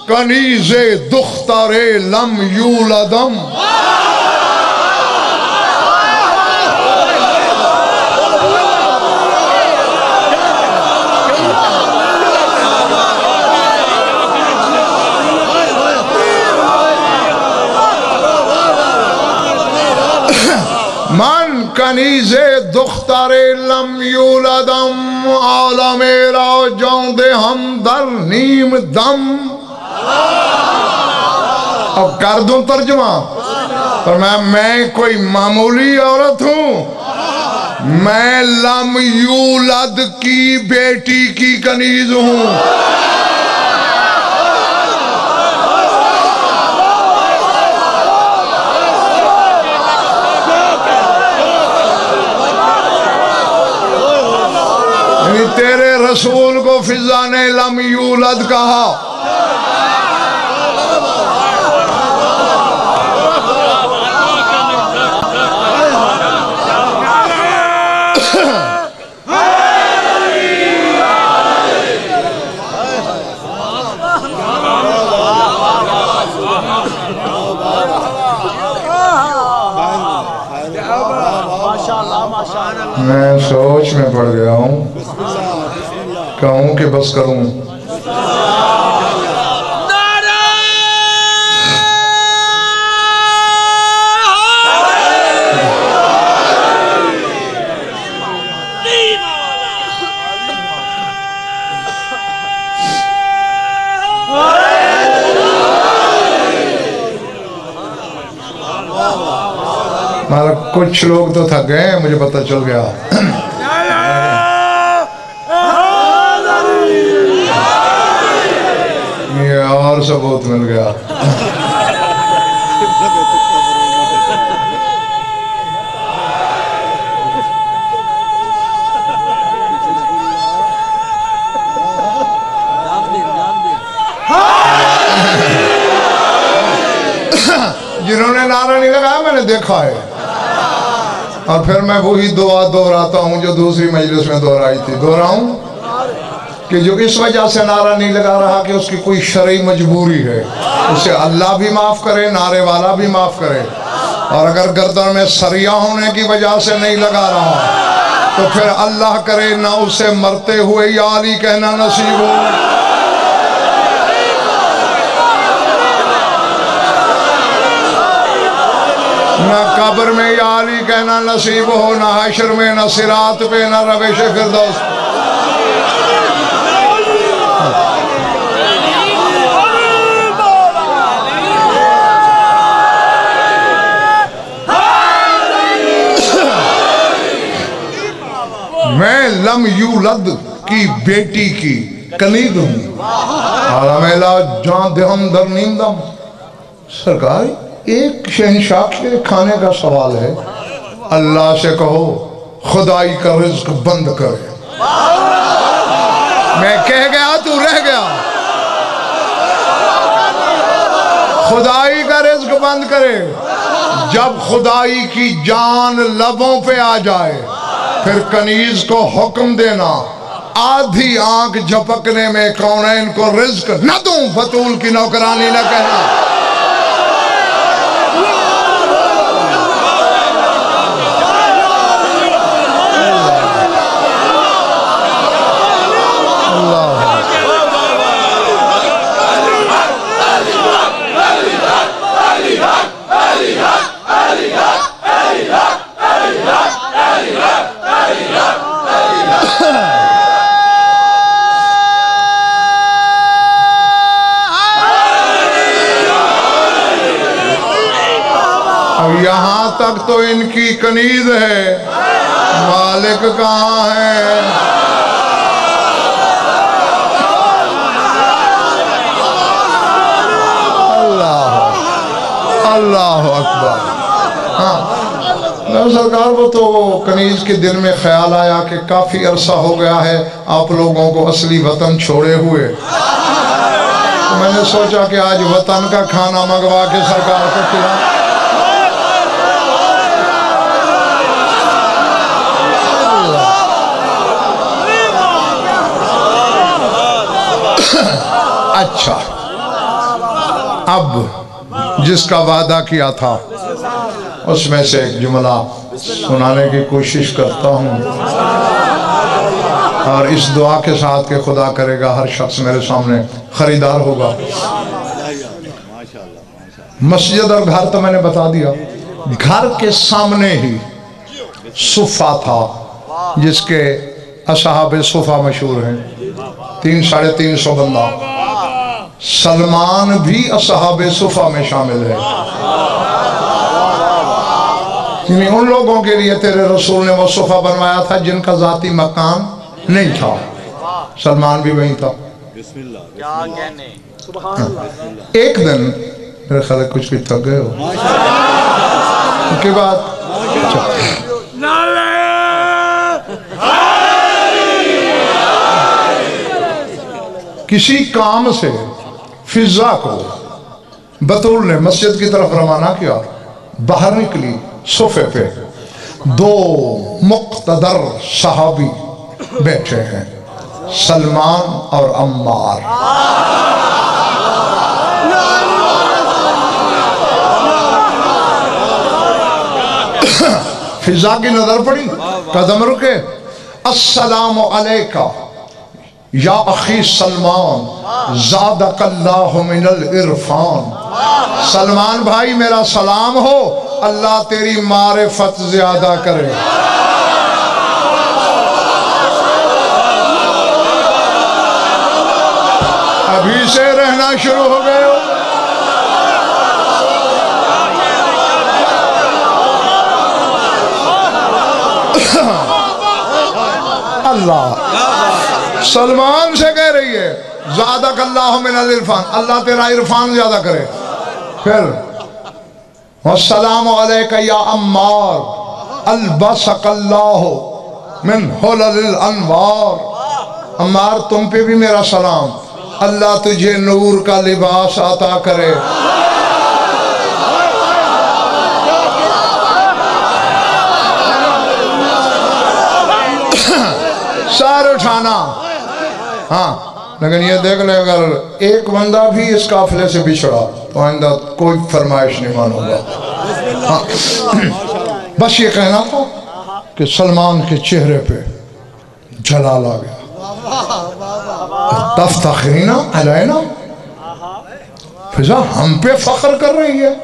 کنیز دختر لم یولدم. من کنیز دختر لم یولدم عالم را جان دے ہم در نیم دم. اب کر دوں ترجمہ، پر میں کوئی معمولی عورت ہوں، میں لم یولد کی بیٹی کی کنیز ہوں. تیرے رسول کو فضا نے لم یولد کہا. میں سوچ میں پڑ گیا ہوں، کہوں کہ بس کروں. مگر کچھ لوگ تو تھک گئے ہیں، مجھے پتہ چل گیا. یہ اور ثبوت مل گیا. جنہوں نے نعرہ نہیں لگایا میں نے دیکھا ہے، اور پھر میں وہی دعا دہراتا ہوں جو دوسری مجلس میں دہرائی تھی. دہراؤں کہ جو اس وجہ سے نعرہ نہیں لگا رہا کہ اس کی کوئی شرعی مجبوری ہے، اسے اللہ بھی معاف کرے، نعرے والا بھی معاف کرے. اور اگر گردن میں سریا ہونے کی وجہ سے نہیں لگا رہا تو پھر اللہ کرے نہ اسے مرتے ہوئے یا علی کہنا نصیب ہو، نہ قبر میں یا علی کہنا نصیب ہو، نہ حشر میں، نہ صراط پہ، نہ روش فردوس. میں لم یولد کی بیٹی کی کنیز ہوں، عالم لا جان دے ہم در نیم دم. سرکار ایک شہنشاہ کے کھانے کا سوال ہے، اللہ سے کہو خدائی کا رزق بند کرے. میں کہہ گیا تو رہ گیا. خدائی کا رزق بند کرے. جب خدائی کی جان لبوں پہ آ جائے پھر کنیز کو حکم دینا آدھی آنکھ جھپکنے میں کونین کو رزق نہ دوں، فتول کی نوکرانی نہ کہنا. اب یہاں تک تو ان کی کنیز ہے، مالک کہاں ہے؟ اللہ اکبر۔ ہاں سرکار وہ تو کنیز کے دن میں خیال آیا کہ کافی عرصہ ہو گیا ہے آپ لوگوں کو اصلی وطن چھوڑے ہوئے، تو میں نے سوچا کہ آج وطن کا کھانا منگوا کے سرکار کو کھلاؤں۔ اچھا، اب جس کا وعدہ کیا تھا اس میں سے ایک جملہ سنانے کی کوشش کرتا ہوں، اور اس دعا کے ساتھ کہ خدا کرے گا ہر شخص میرے سامنے خریدار ہوگا۔ مسجد اور گھر تو میں نے بتا دیا، گھر کے سامنے ہی صفہ تھا جس کے اصحاب صفہ مشہور ہیں، 300-350 بندہ۔ سلمان بھی اصحاب صفہ میں شامل ہے، یعنی ان لوگوں کے لیے تیرے رسول نے وہ صفہ بنوایا تھا جن کا ذاتی مکان نہیں تھا، سلمان بھی وہیں تھا۔ ایک دن میرے خیال کچھ بھی تھک گئے ہو ان کے بعد کسی کام سے فضا کو بطول نے مسجد کی طرف روانہ کیا، باہر نکلی، صفے پہ 2 مقتدر صحابی بیٹھے ہیں، سلمان اور عمار۔ فضا کی نظر پڑی، قدم رکے، السلام علیکہ یا اخی سلمان زادک اللہ من العرفان۔ سلمان بھائی میرا سلام ہو، اللہ تیری معرفت زیادہ کرے۔ ابھی سے رہنا شروع ہو گئے ہو۔ اللہ سلمان سے کہہ رہی ہے زادک اللہ من العرفان، اللہ تیرا عرفان زیادہ کرے۔ پھر والسلام علیکہ یا عمار البسک اللہ من حلل الانوار۔ عمار تم پہ بھی میرا سلام، اللہ تجھے نور کا لباس عطا کرے۔ سار اٹھانا، ہاں لیکن یہ دیکھ لے اگر ایک بندہ بھی اس قافلے سے بچھڑا تو آئندہ کوئی فرمائش نہیں مانوں گا۔ ہاں بس یہ کہنا تھا کہ سلمان کے چہرے پہ جلال آ گیا۔ تفتخرین علینا، فضا ہم پہ فخر کر رہی ہے۔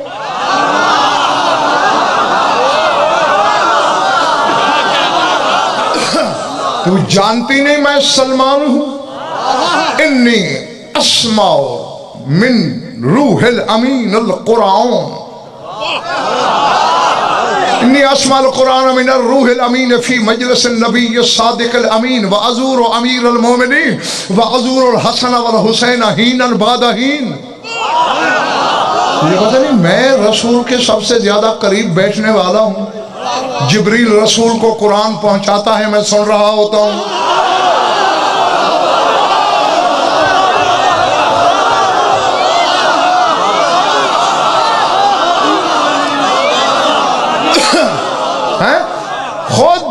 تو جانتی نہیں میں سلمان ہوں، انی اسمع من روح الامین القرآن، انی اسمع القرآن من الروح الامین فی مجلس النبی الصادق الامین وعزور امیر المومنین وعزور الحسن والحسین ہینا بعد ہین۔ یہ پتہ نہیں میں رسول کے سب سے زیادہ قریب بیٹھنے والا ہوں، جبریل رسول کو قرآن پہنچاتا ہے، میں سن رہا ہوتا ہوں۔ خود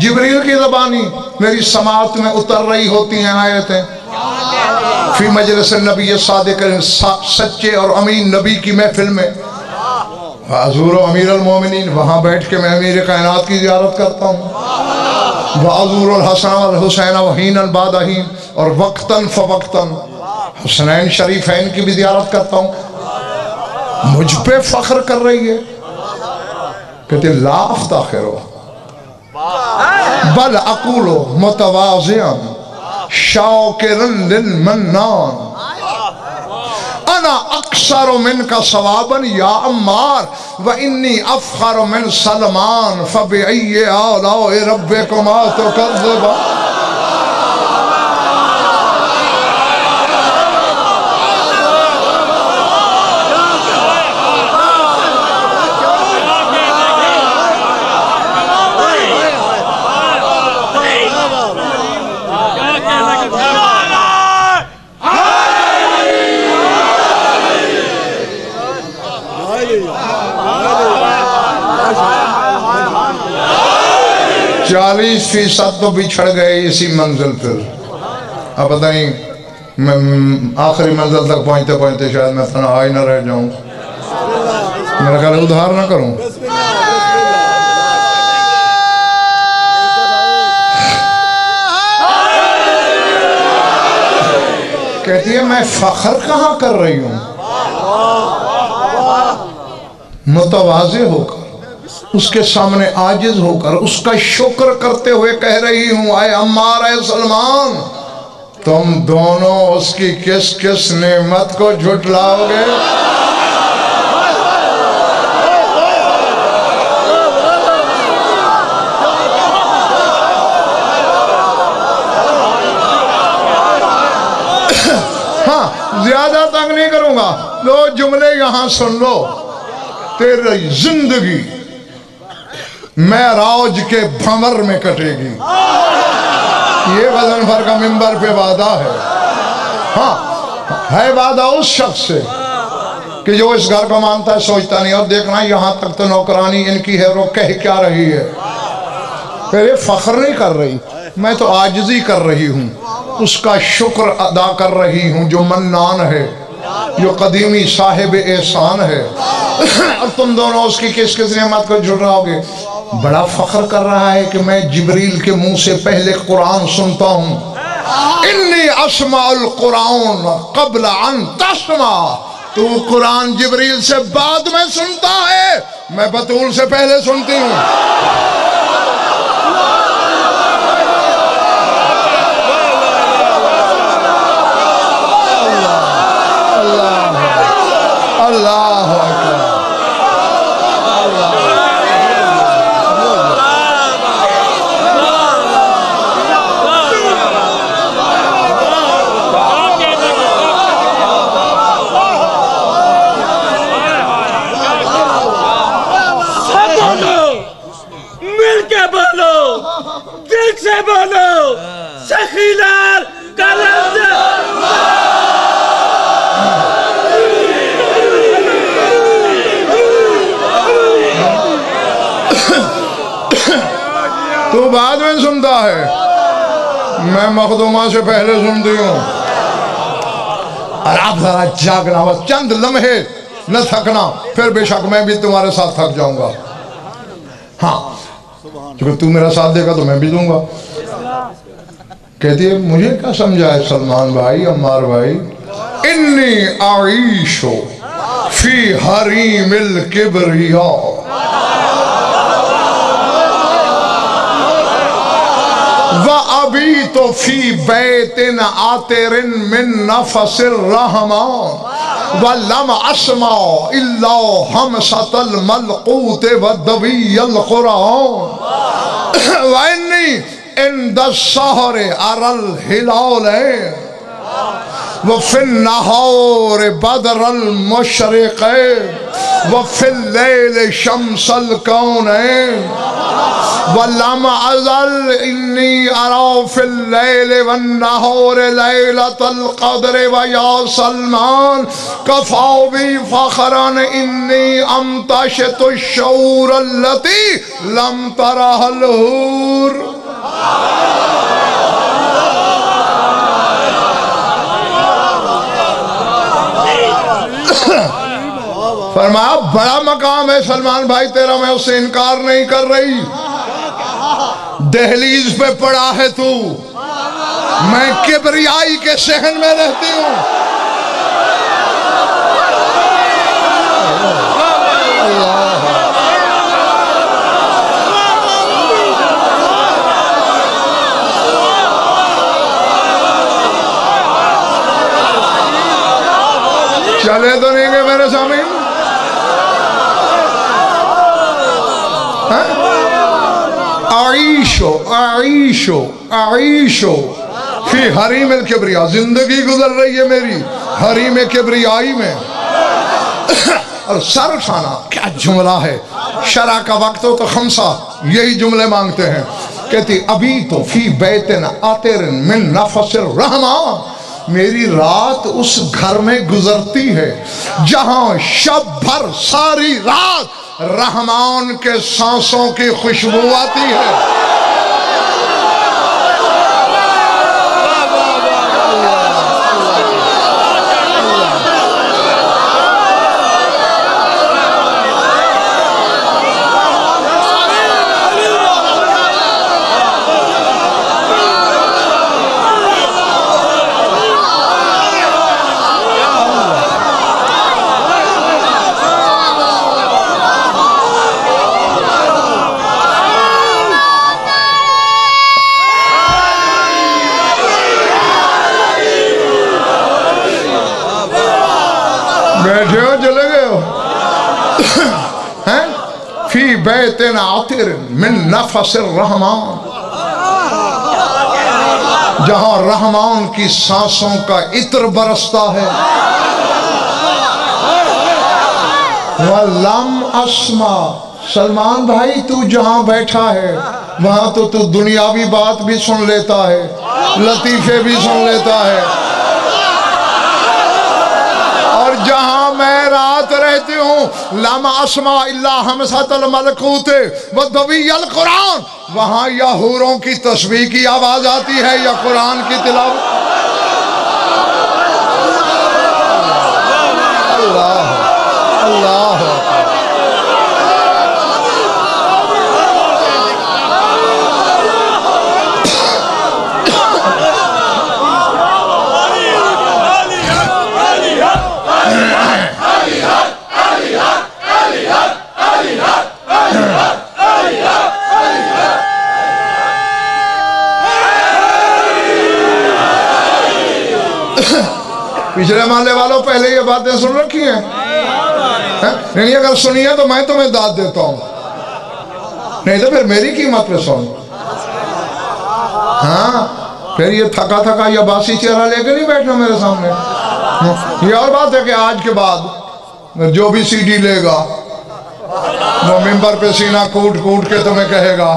جبریل کی زبانی میری سماعت میں اتر رہی ہوتی ہیں آیتیں، فی مجلس النبی صادق، سچے اور امین نبی کی محفل میں، وعزور امیر المومنین، وہاں بیٹھ کے میں امیر کائنات کی زیارت کرتا ہوں، وعزور الحسن والحسین وحینا بعد حین، اور وقتاً فوقتاً حسنین شریفین کی بھی زیارت کرتا ہوں۔ مجھ پہ فخر کر رہی ہے، کہتے لا افتخرو بل اقولو متواضعا شاکرا للمنان انا اکثر منک ثوابا یا عمار وانی افخر من سلمان فبأی آلاء ربکما تکذبان۔ چالیس فیصد تو بچھڑ گئے اسی منزل پر۔ اب بتائیں میں آخری منزل تک پہنچتے پہنچتے شاید میں تنہا ہی نہ رہ جاؤں، میرا خیال ہے ادھار نہ کروں۔ کہتی ہے میں فخر کہاں کر رہی ہوں، متواضع ہو کر، اس کے سامنے عاجز ہو کر اس کا شکر کرتے ہوئے کہہ رہی ہوں اے عمار اے سلمان، تم دونوں اس کی کس کس نعمت کو جھٹلاؤ گے؟ ہاں زیادہ تنگ نہیں کروں گا، دو جملے یہاں سن لو۔ تیری زندگی معراج کے بھنور میں کٹے گی، یہ وزن فر کا منبر پہ وعدہ ہے۔ ہاں ہے وعدہ اس شخص سے کہ جو اس گھر کو مانتا ہے سوچتا نہیں، اور دیکھنا یہاں تک تو نوکرانی ان کی ہے، وہ کہہ کیا رہی ہے، پھر یہ فخر نہیں کر رہی، میں تو عاجزی کر رہی ہوں، اس کا شکر ادا کر رہی ہوں جو منان ہے، جو قدیمی صاحب احسان ہے، اور تم دونوں اس کی کس کس نعمت کو جھٹلاؤ گے؟ بڑا فخر کر رہا ہے کہ میں جبریل کے منہ سے پہلے قرآن سنتا ہوں، انی اسمع القرآن قبل ان تسمع، تو قرآن جبریل سے بعد میں سنتا ہے، میں بطول سے پہلے سنتی ہوں۔ اللہ اکبر۔ مل کے بولو، دل سے بولو، سخیلال قلم سے۔ تو بعد میں سنتا ہے، میں مخدومہ سے پہلے سنتی ہوں، اور آپ ذرا جاگنا، بس چند لمحے نہ تھکنا، پھر بے شک میں بھی تمہارے ساتھ تھک جاؤں گا۔ ہاں کیونکہ تو میرا ساتھ دے گا تو میں بھی دوں گا۔ کہتی ہے مجھے کیا سمجھا ہے سلمان بھائی، عمار بھائی، انی اعیش فی حریم الکبریاء وَأَبِيتُ فِي بَيْتٍ عَطِرٍ مِّن نَفَسِ الرَّحْمَانِ وَلَمْ أَسْمَعْ إِلَّا حَمْسَةَ الْمَلْقُوتِ وَدَوِيَّ الْقُرْآنِ وَإِنِّي عِنْدَ السَّحْرِ أَرَى الْهِلَالَيْنِ وَفِي النَّهَارِ بَدْرَ الْمَشْرِقَيْنِ وَفِي اللَّيْلِ شَمْسَ الْكَوْنَيْنِ وَلَمْ أَزَلْ إِنِّي أَرَى فِي اللَّيْلِ وَالنَّهَارِ لَيْلَةَ الْقَدْرِ وَيَا سَلْمَانَ كَفَى بِي فَخْرًا إِنِّي أَمْتَشِطُ الشُّعُورَ الَّتِي لَمْ تَرَهَا الْحُورُ۔ فرمایا بڑا مقام ہے سلمان بھائی تیرا، میں اس سے انکار نہیں کر رہی، دہلیز پہ پڑا ہے تو، میں کبریائی کے صحن میں رہتی ہوں۔ چلے تو نہیں گے میرے سامعین؟ اعیشو فی حریم الکبریا، زندگی گزر رہی ہے میری حریم کبریائی میں. اور سر اٹھانا کیا جملہ ہے. شرع کا وقت ہو تو خمسہ یہی جملے مانگتے ہیں. کہتی ابھی تو فی بیتن عطر من نفس الرحمان، میری رات اس گھر میں گزرتی ہے جہاں شب بھر ساری رات رحمان کے سانسوں کی خوشبو آتی ہے. بیٹھے ہو چلے گئے ہو. فی بیتن عطر من نفس الرحمان، جہاں رحمان کی سانسوں کا عطر برستا ہے. وَلَمْ أَسْمَعْ، سلمان بھائی تو جہاں بیٹھا ہے وہاں تو دنیاوی بات بھی سن لیتا ہے، لطیفے بھی سن لیتا ہے. جہاں میں رات رہتی ہوں لم اسمع الا ہمسۃ الملکوت ودوی القرآن، وہاں یا حوروں کی تسبیح کی آواز آتی ہے یا قرآن کی تلاوت. اللہ اللہ پچھلے محلے والوں پہلے یہ باتیں سن رکھی ہیں؟ نہیں اگر سنی ہے تو میں تمہیں داد دیتا ہوں، نہیں تو پھر میری قیمت پہ سن. ہاں پھر یہ تھکا تھکا یا باسی چہرہ لے کے نہیں بیٹھنا میرے سامنے. یہ اور بات ہے کہ آج کے بعد جو بھی سی ڈی لے گا وہ ممبر پہ سینہ کوٹ کوٹ کے تمہیں کہے گا.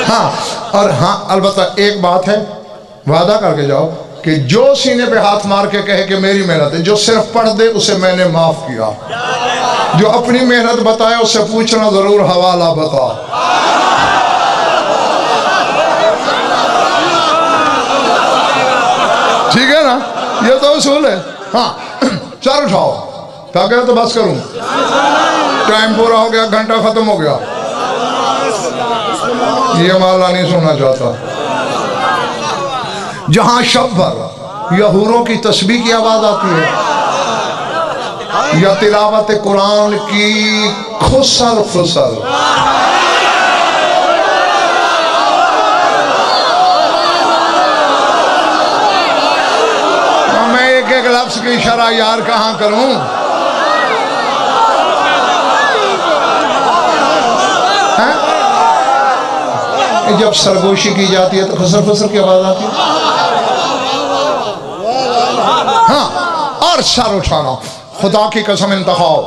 ہاں اور ہاں البتہ ایک بات ہے، وعدہ کر کے جاؤ کہ جو سینے پہ ہاتھ مار کے کہے کہ میری محنت ہے، جو صرف پڑھ دے اسے میں نے معاف کیا. جو اپنی محنت بتائے اسے پوچھنا ضرور حوالہ بتا. ٹھیک ہے نا، یہ تو اصول ہے. ہاں سر اٹھاؤ، کیا کہا تو بس کروں، ٹائم پورا ہو گیا، گھنٹہ ختم ہو گیا. یہ مولا نہیں سننا چاہتا. جہاں شب بھر یا حوروں کی تسبیح کی آواز آتی ہے یا تلاوت قرآن کی خسر خسر. میں ایک ایک لفظ کی شرح یار کہاں کروں. جب سرگوشی کی جاتی ہے تو خسر خسر کی آواز آتی ہے. ہاں اور سر اٹھانا. خدا کی قسم انتخاب،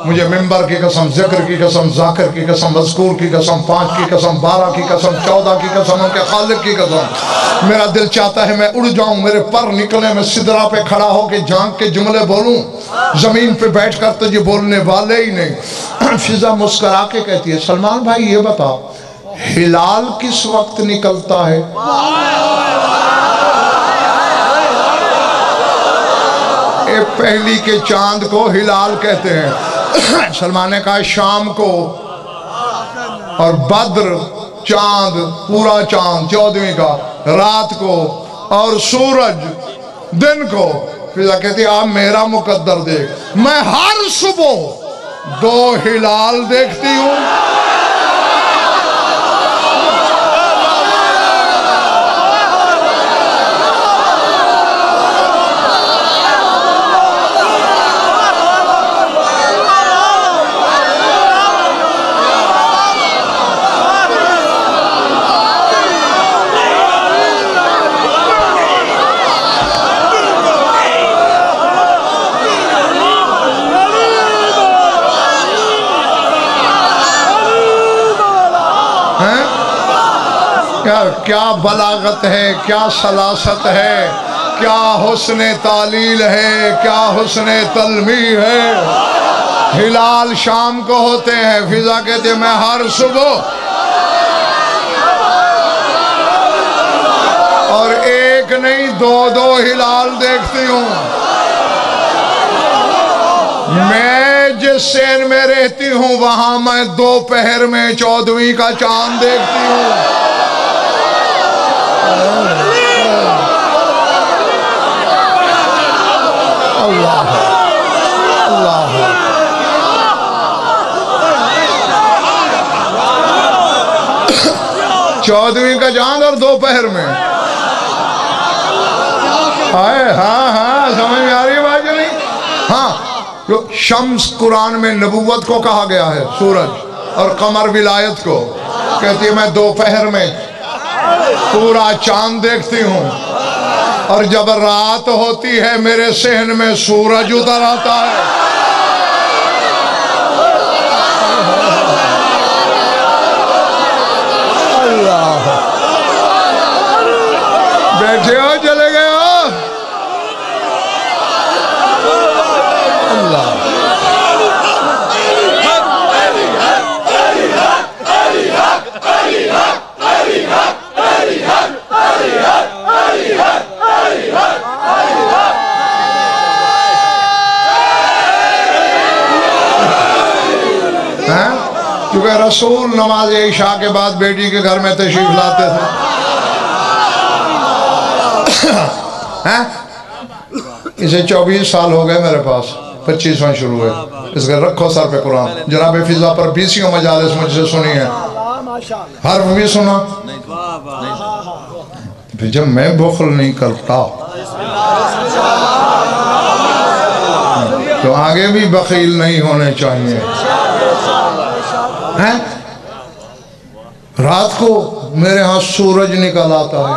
مجھے ممبر کی قسم، ذکر کی قسم، ذاکر کی قسم، مذکور کی قسم، 5 کی قسم، 12 کی قسم، 14 کی قسم، ان کے خالق کی قسم. میرا دل چاہتا ہے میں اڑ جاؤں، میرے پر نکلے، میں سدرہ پہ کھڑا ہو کے جھانک کے جملے بولوں. زمین پہ بیٹھ کر تو یہ بولنے والے ہی نہیں. فضا مسکرا کے کہتی ہے سلمان بھائی یہ بتا ہلال کس وقت نکلتا ہے؟ پہلی کے چاند کو ہلال کہتے ہیں. سلمان نے کہا شام کو، اور بدر چاند پورا چاند 14ویں کا رات کو، اور سورج دن کو. فضا کہتی آپ میرا مقدر دیکھ، میں ہر صبح 2 ہلال دیکھتی ہوں. کیا بلاغت ہے، کیا سلاست ہے، کیا حسن تعلیل ہے، کیا حسن تلمیح ہے۔ ہلال شام کو ہوتے ہیں، فضا کہتے ہیں میں ہر صبح اور ایک نہیں دو ہلال دیکھتی ہوں۔ میں جس سین میں رہتی ہوں وہاں میں دوپہر میں 14ویں کا چاند دیکھتی ہوں۔ اللہ اللہ 14ویں کا چاند اور دوپہر میں۔ ہاں سمجھ میں آ رہی ہے بات کہ نہیں؟ ہاں شمس قرآن میں نبوت کو کہا گیا ہے، سورج، اور قمر ولایت کو۔ کہتی ہے میں دوپہر میں پورا چاند دیکھتی ہوں، اور جب رات ہوتی ہے میرے صحن میں سورج اتر آتا ہے۔ اللہ بیٹھے ہو چلے گئے ہو؟ اللہ کیونکہ رسول نماز عشاء کے بعد بیٹی کے گھر میں تشریف لاتے تھے۔ اسے 24 سال ہو گئے میرے پاس، 25واں شروع ہوئے۔ اس کے رکھو سر پہ قرآن۔ جناب فضا پر 20 مجالس مجھ سے سنی ہے، حرف بھی سنا۔ جب میں بخل نہیں کرتا تو آگے بھی بخیل نہیں ہونے چاہیے۔ رات کو میرے ہاں سورج نکل آتا ہے۔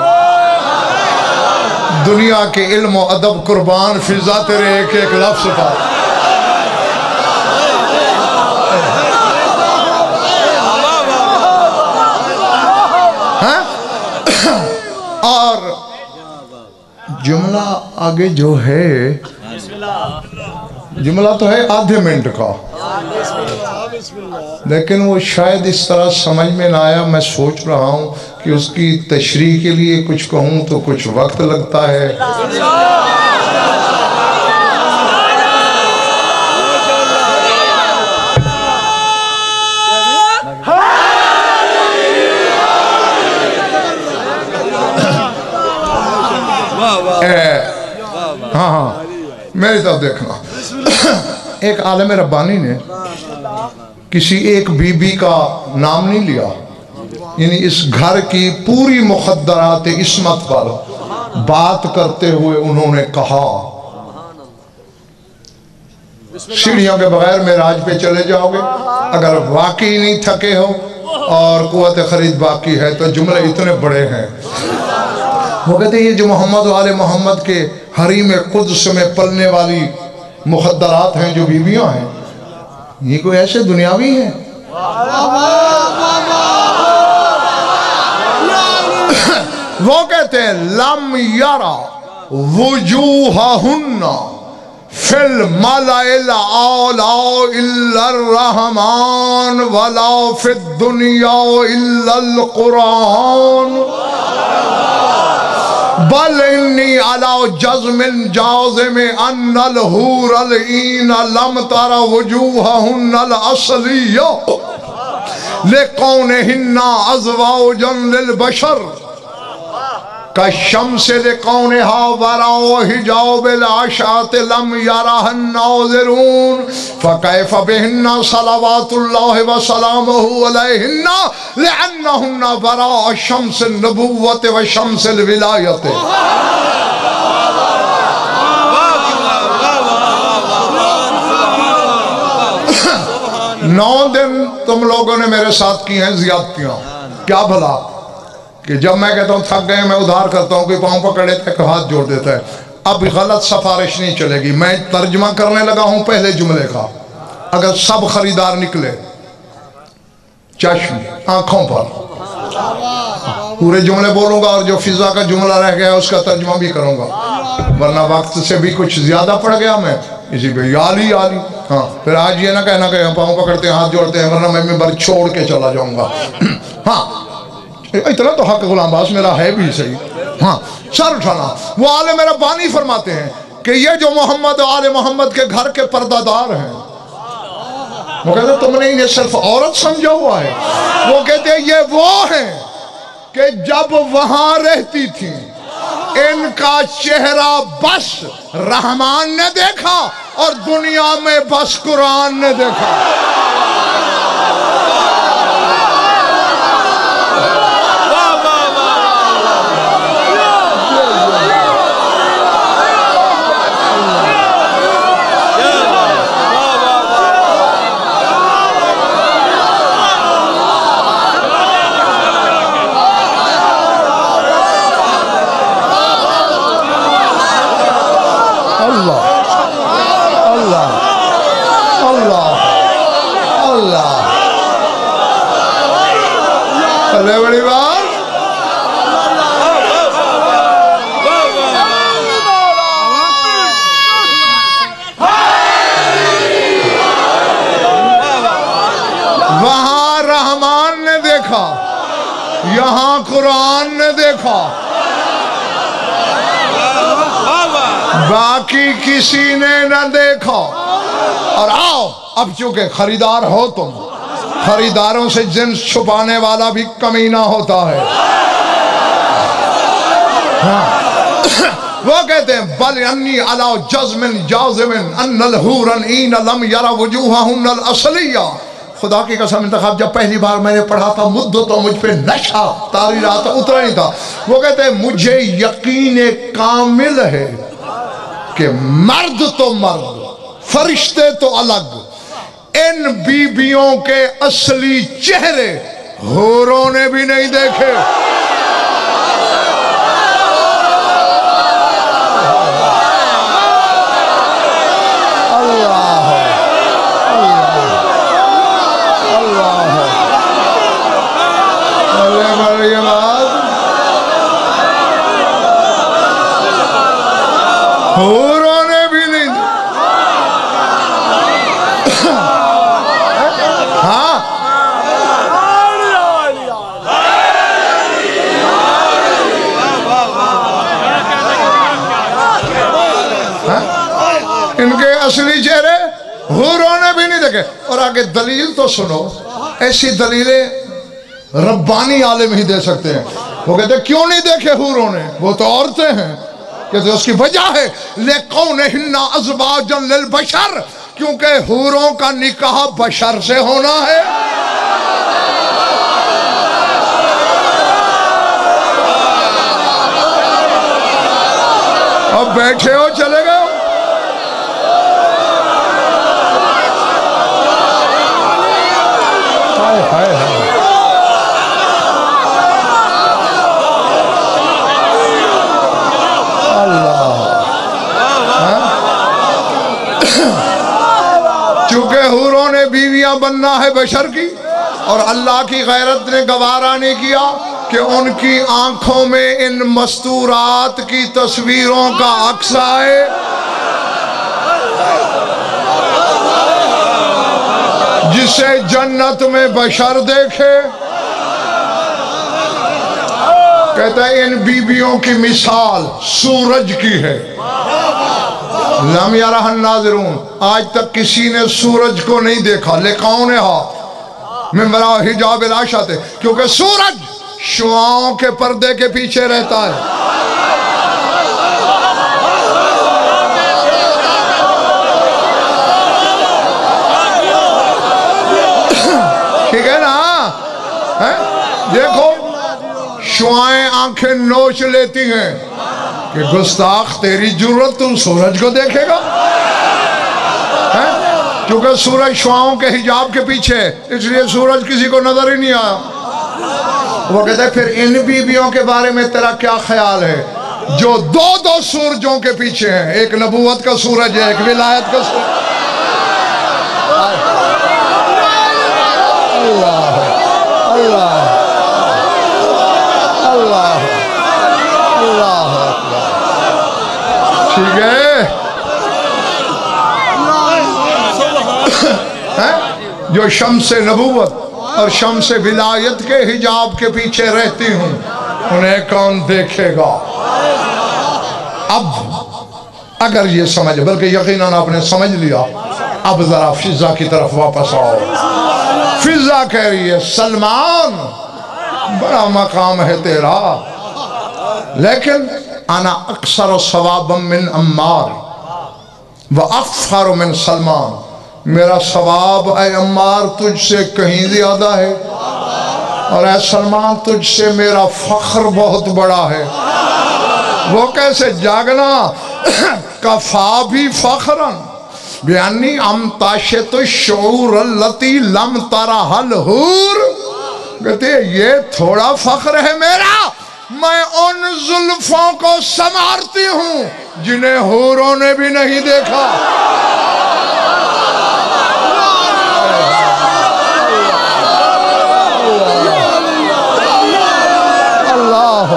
دنیا کے علم و ادب قربان فضا تیرے ایک ایک لفظ پر۔ اور جملہ آگے جو ہے، جملہ تو ہے آدھے منٹ کا، لیکن وہ شاید اس طرح سمجھ میں نہ آیا۔ میں سوچ رہا ہوں کہ اس کی تشریح کے لیے کچھ کہوں تو کچھ وقت لگتا ہے۔ ہاں میری طرف دیکھنا۔ ایک عالم ربانی نے کسی ایک بی بی کا نام نہیں لیا، یعنی اس گھر کی پوری مخدرات عصمت پر بات کرتے ہوئے انہوں نے کہا سیڑھیوں کے بغیر معراج پہ چلے جاؤ گے، اگر واقعی نہیں تھکے ہو اور قوت خرید باقی ہے تو جملے اتنے بڑے ہیں۔ وہ کہتے ہیں یہ جو محمد و آل محمد کے حریم قدس میں پلنے والی مخدرات ہیں، جو بیویاں ہیں، یہ کوئی ایسے دنیاوی ہیں؟ وہ کہتے ہیں لم یرا وجوہہن فی الملأ الاعلی الا الرحمن ولا فی الدنیا الا القرآن بل انی علی جزم جازم ان الحور العین لم تر وجوہہن الاصلیہ لکونہن ازواجا للبشر کالشمس لکونہا وراء حجاب العشاة لم یرہ الناظرون فکیف بہن صلوات اللہ وسلامہ علیہن لأنہن وراء شمس النبوت و شمس الولایت۔ 9 دن تم لوگوں نے میرے ساتھ کی ہیں زیادتیاں، کیا بھلا کہ جب میں کہتا ہوں تھک گئے میں ادھار کرتا ہوں، کوئی پاؤں پکڑے تک ہاتھ جوڑ دیتا ہے۔ اب غلط سفارش نہیں چلے گی، میں ترجمہ کرنے لگا ہوں پہلے جملے کا۔ اگر سب خریدار نکلے چشم آنکھوں پر پورے جملے بولوں گا اور جو فضا کا جملہ رہ گیا اس کا ترجمہ بھی کروں گا، ورنہ وقت سے بھی کچھ زیادہ پڑ گیا میں اسی پہ یالی ہاں پھر آج یہ نہ کہنا کہ پاؤں پکڑتے ہیں ہاتھ جوڑتے ہیں ورنہ میں ممبر چھوڑ کے چلا جاؤں گا۔ ہاں اتنا تو حق غلام باس میرا ہے بھی صحیح۔ ہاں سر اٹھانا، وہ آل میرا بانی فرماتے ہیں کہ یہ جو محمد و آل محمد کے گھر کے پردہ دار ہیں، وہ کہتے ہیں تم نے انہیں صرف عورت سمجھا ہوا ہے، وہ کہتے ہیں یہ وہ ہیں کہ جب وہاں رہتی تھی ان کا چہرہ بس رحمان نے دیکھا اور دنیا میں بس قرآن نے دیکھا۔ بڑی بات وہاں رحمان نے دیکھا، یہاں قرآن نے دیکھا، باقی کسی نے نہ دیکھا۔ اور آؤ اب چونکہ خریدار ہو تم، خریداروں سے جنس چھپانے والا بھی کمینہ ہوتا ہے۔ وہ کہتے ہیں بل انی علی جزم جازم ان الحورن این لم یر وجوہہن الاصلیہ۔ خدا کی قسم انتخاب جب پہلی بار میں نے پڑھا تھا مدتوں مجھ پہ نشہ تاری رہا تھا، اترا نہیں تھا۔ وہ کہتے ہیں مجھے یقین کامل ہے کہ مرد تو مرد، فرشتے تو الگ، ان بیبیوں کے اصلی چہرے حوروں نے بھی نہیں دیکھے۔ اللہ اللہ اللہ بڑی بات، حوروں نے بھی نہیں دیکھے۔ ہاں ان کے اصلی چہرے حوروں نے بھی نہیں دیکھے۔ اور آگے دلیل تو سنو، ایسی دلیلیں ربانی عالم ہی دے سکتے ہیں۔ وہ کہتے ہیں کیوں نہیں دیکھے حوروں نے، وہ تو عورتیں ہیں۔ کہتے ہیں اس کی وجہ ہے لِقَوْنِهِنَّ أَزْوَاجًا لِلْبَشَرِ، کیونکہ حوروں کا نکاح بشر سے ہونا ہے۔ اب بیٹھے ہو چلے گئے ہو۔ چونکہ حوروں نے بیویاں بننا ہے بشر کی، اور اللہ کی غیرت نے گوارا نہیں کیا کہ ان کی آنکھوں میں ان مستورات کی تصویروں کا عکس آئے۔ جسے جنت میں بشر دیکھے۔ کہتا ہے ان بیویوں کی مثال سورج کی ہے۔ لم یرہ الناظرون، آج تک کسی نے سورج کو نہیں دیکھا۔ لِقَوْنِهَا من وراء حجاب العشاء، کیونکہ سورج شعاؤں کے پردے کے پیچھے رہتا ہے۔ ٹھیک ہے نا؟ دیکھو شعائیں آنکھیں نوچ لیتی ہیں کہ گستاخ تیری جرت تم سورج کو دیکھے گا، کیونکہ سورج شعاؤں کے حجاب کے پیچھے، اس لیے سورج کسی کو نظر ہی نہیں آیا۔ وہ کہتا ہے پھر ان بیویوں کے بارے میں تیرا کیا خیال ہے جو دو دو سورجوں کے پیچھے ہیں؟ ایک نبوت کا سورج ہے، ایک ولایت کا سورج۔ اللہ اللہ جو شمس نبوت اور شمس ولایت کے حجاب کے پیچھے رہتی ہوں، انہیں کون دیکھے گا؟ اب اگر یہ سمجھ، بلکہ یقیناً آپ نے سمجھ لیا، اب ذرا فضا کی طرف واپس آؤ۔ فضا کہہ رہی ہے سلمان بڑا مقام ہے تیرا، لیکن انا اکثر ثوابا من عمار وافخر من سلمان، میرا ثواب اے عمار تجھ سے کہیں زیادہ ہے، اور اے سلمان تجھ سے میرا فخر بہت بڑا ہے۔ وہ کیسے؟ جاگنا کفا بھی فخرن بیانی امتاشت الشعور اللتی لم ترہ الحور، کہتے ہیں یہ تھوڑا فخر ہے میرا، میں ان زلفوں کو سنوارتی ہوں جنہیں حوروں نے بھی نہیں دیکھا۔ اللہ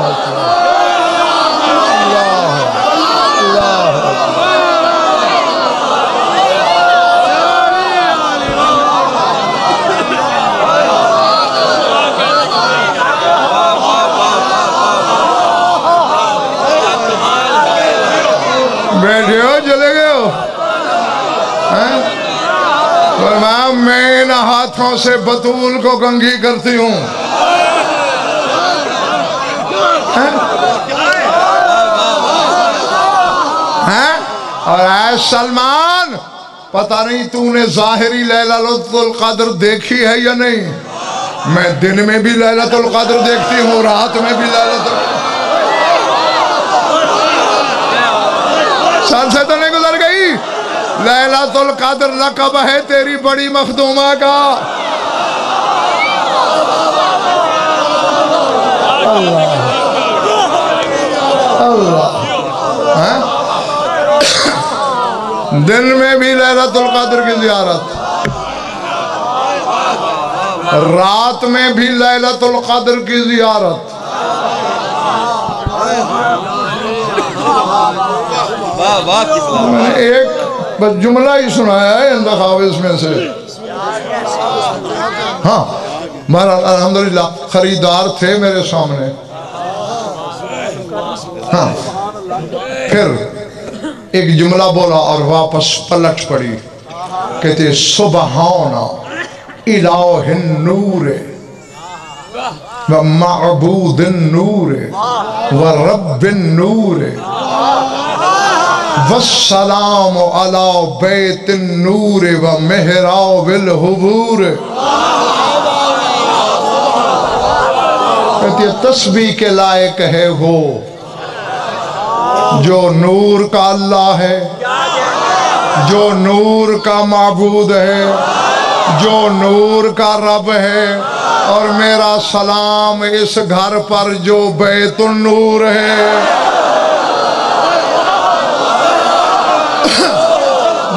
بیٹھے ہو، چلے گئے ہو؟ فرمایا میں ان ہاتھوں سے بطول کو کنگھی کرتی ہوں۔ اور اے سلمان پتہ نہیں تو نے ظاہری لیلۃ القدر دیکھی ہے یا نہیں؟ میں دن میں بھی لیلۃ القدر دیکھتی ہوں، رات میں بھی لیلۃ القدر۔ سال سے تو نہیں گزر گئی؟ لیلۃ القدر لقب ہے تیری بڑی مخدومہ کا۔ اللہ دن میں بھی لیلۃ القدر کی زیارت، رات میں بھی لیلۃ القدر کی زیارت۔ میں نے ایک بس جملہ ہی سنایا ہے انتخاب اس میں سے۔ ہاں مہاراج الحمدللہ خریدار تھے میرے سامنے۔ ہاں پھر ایک جملہ بولا اور واپس پلٹ پڑی، کہتے سبحان الہ النور و معبود النور و رب النور والسلام علی بیت النور و محراب الحبور۔ کہتے تسبیح کے لائق ہے وہ جو نور کا اللہ ہے، جو نور کا معبود ہے، جو نور کا رب ہے، اور میرا سلام اس گھر پر جو بیت النور ہے۔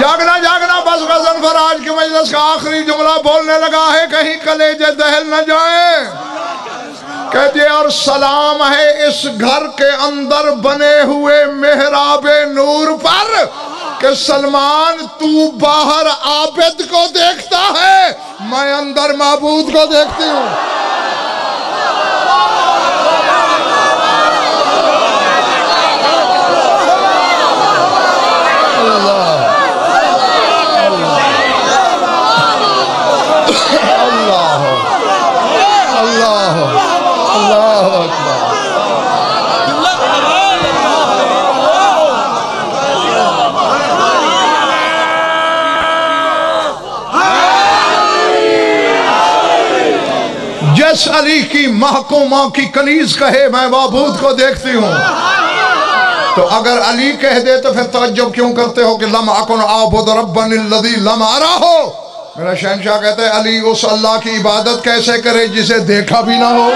جاگنا جاگنا بس غزن فراج کی مجلس کا آخری جملہ بولنے لگا ہے، کہیں کلیجے دہل نہ جائیں۔ کہتے اور سلام ہے اس گھر کے اندر بنے ہوئے محراب نور پر کہ سلمان تو باہر عابد کو دیکھتا ہے، میں اندر معبود کو دیکھتی ہوں۔ جس علی کی محکومہ کی کنیز کہے میں معبود کو دیکھتی ہوں، تو اگر علی کہہ دے تو پھر تعجب کیوں کرتے ہو کہ لم اکن اعبد ربا الذی لم ارہ؟ میرا شہنشاہ کہتا ہے علی اس اللہ کی عبادت کیسے کرے جسے دیکھا بھی نہ ہو؟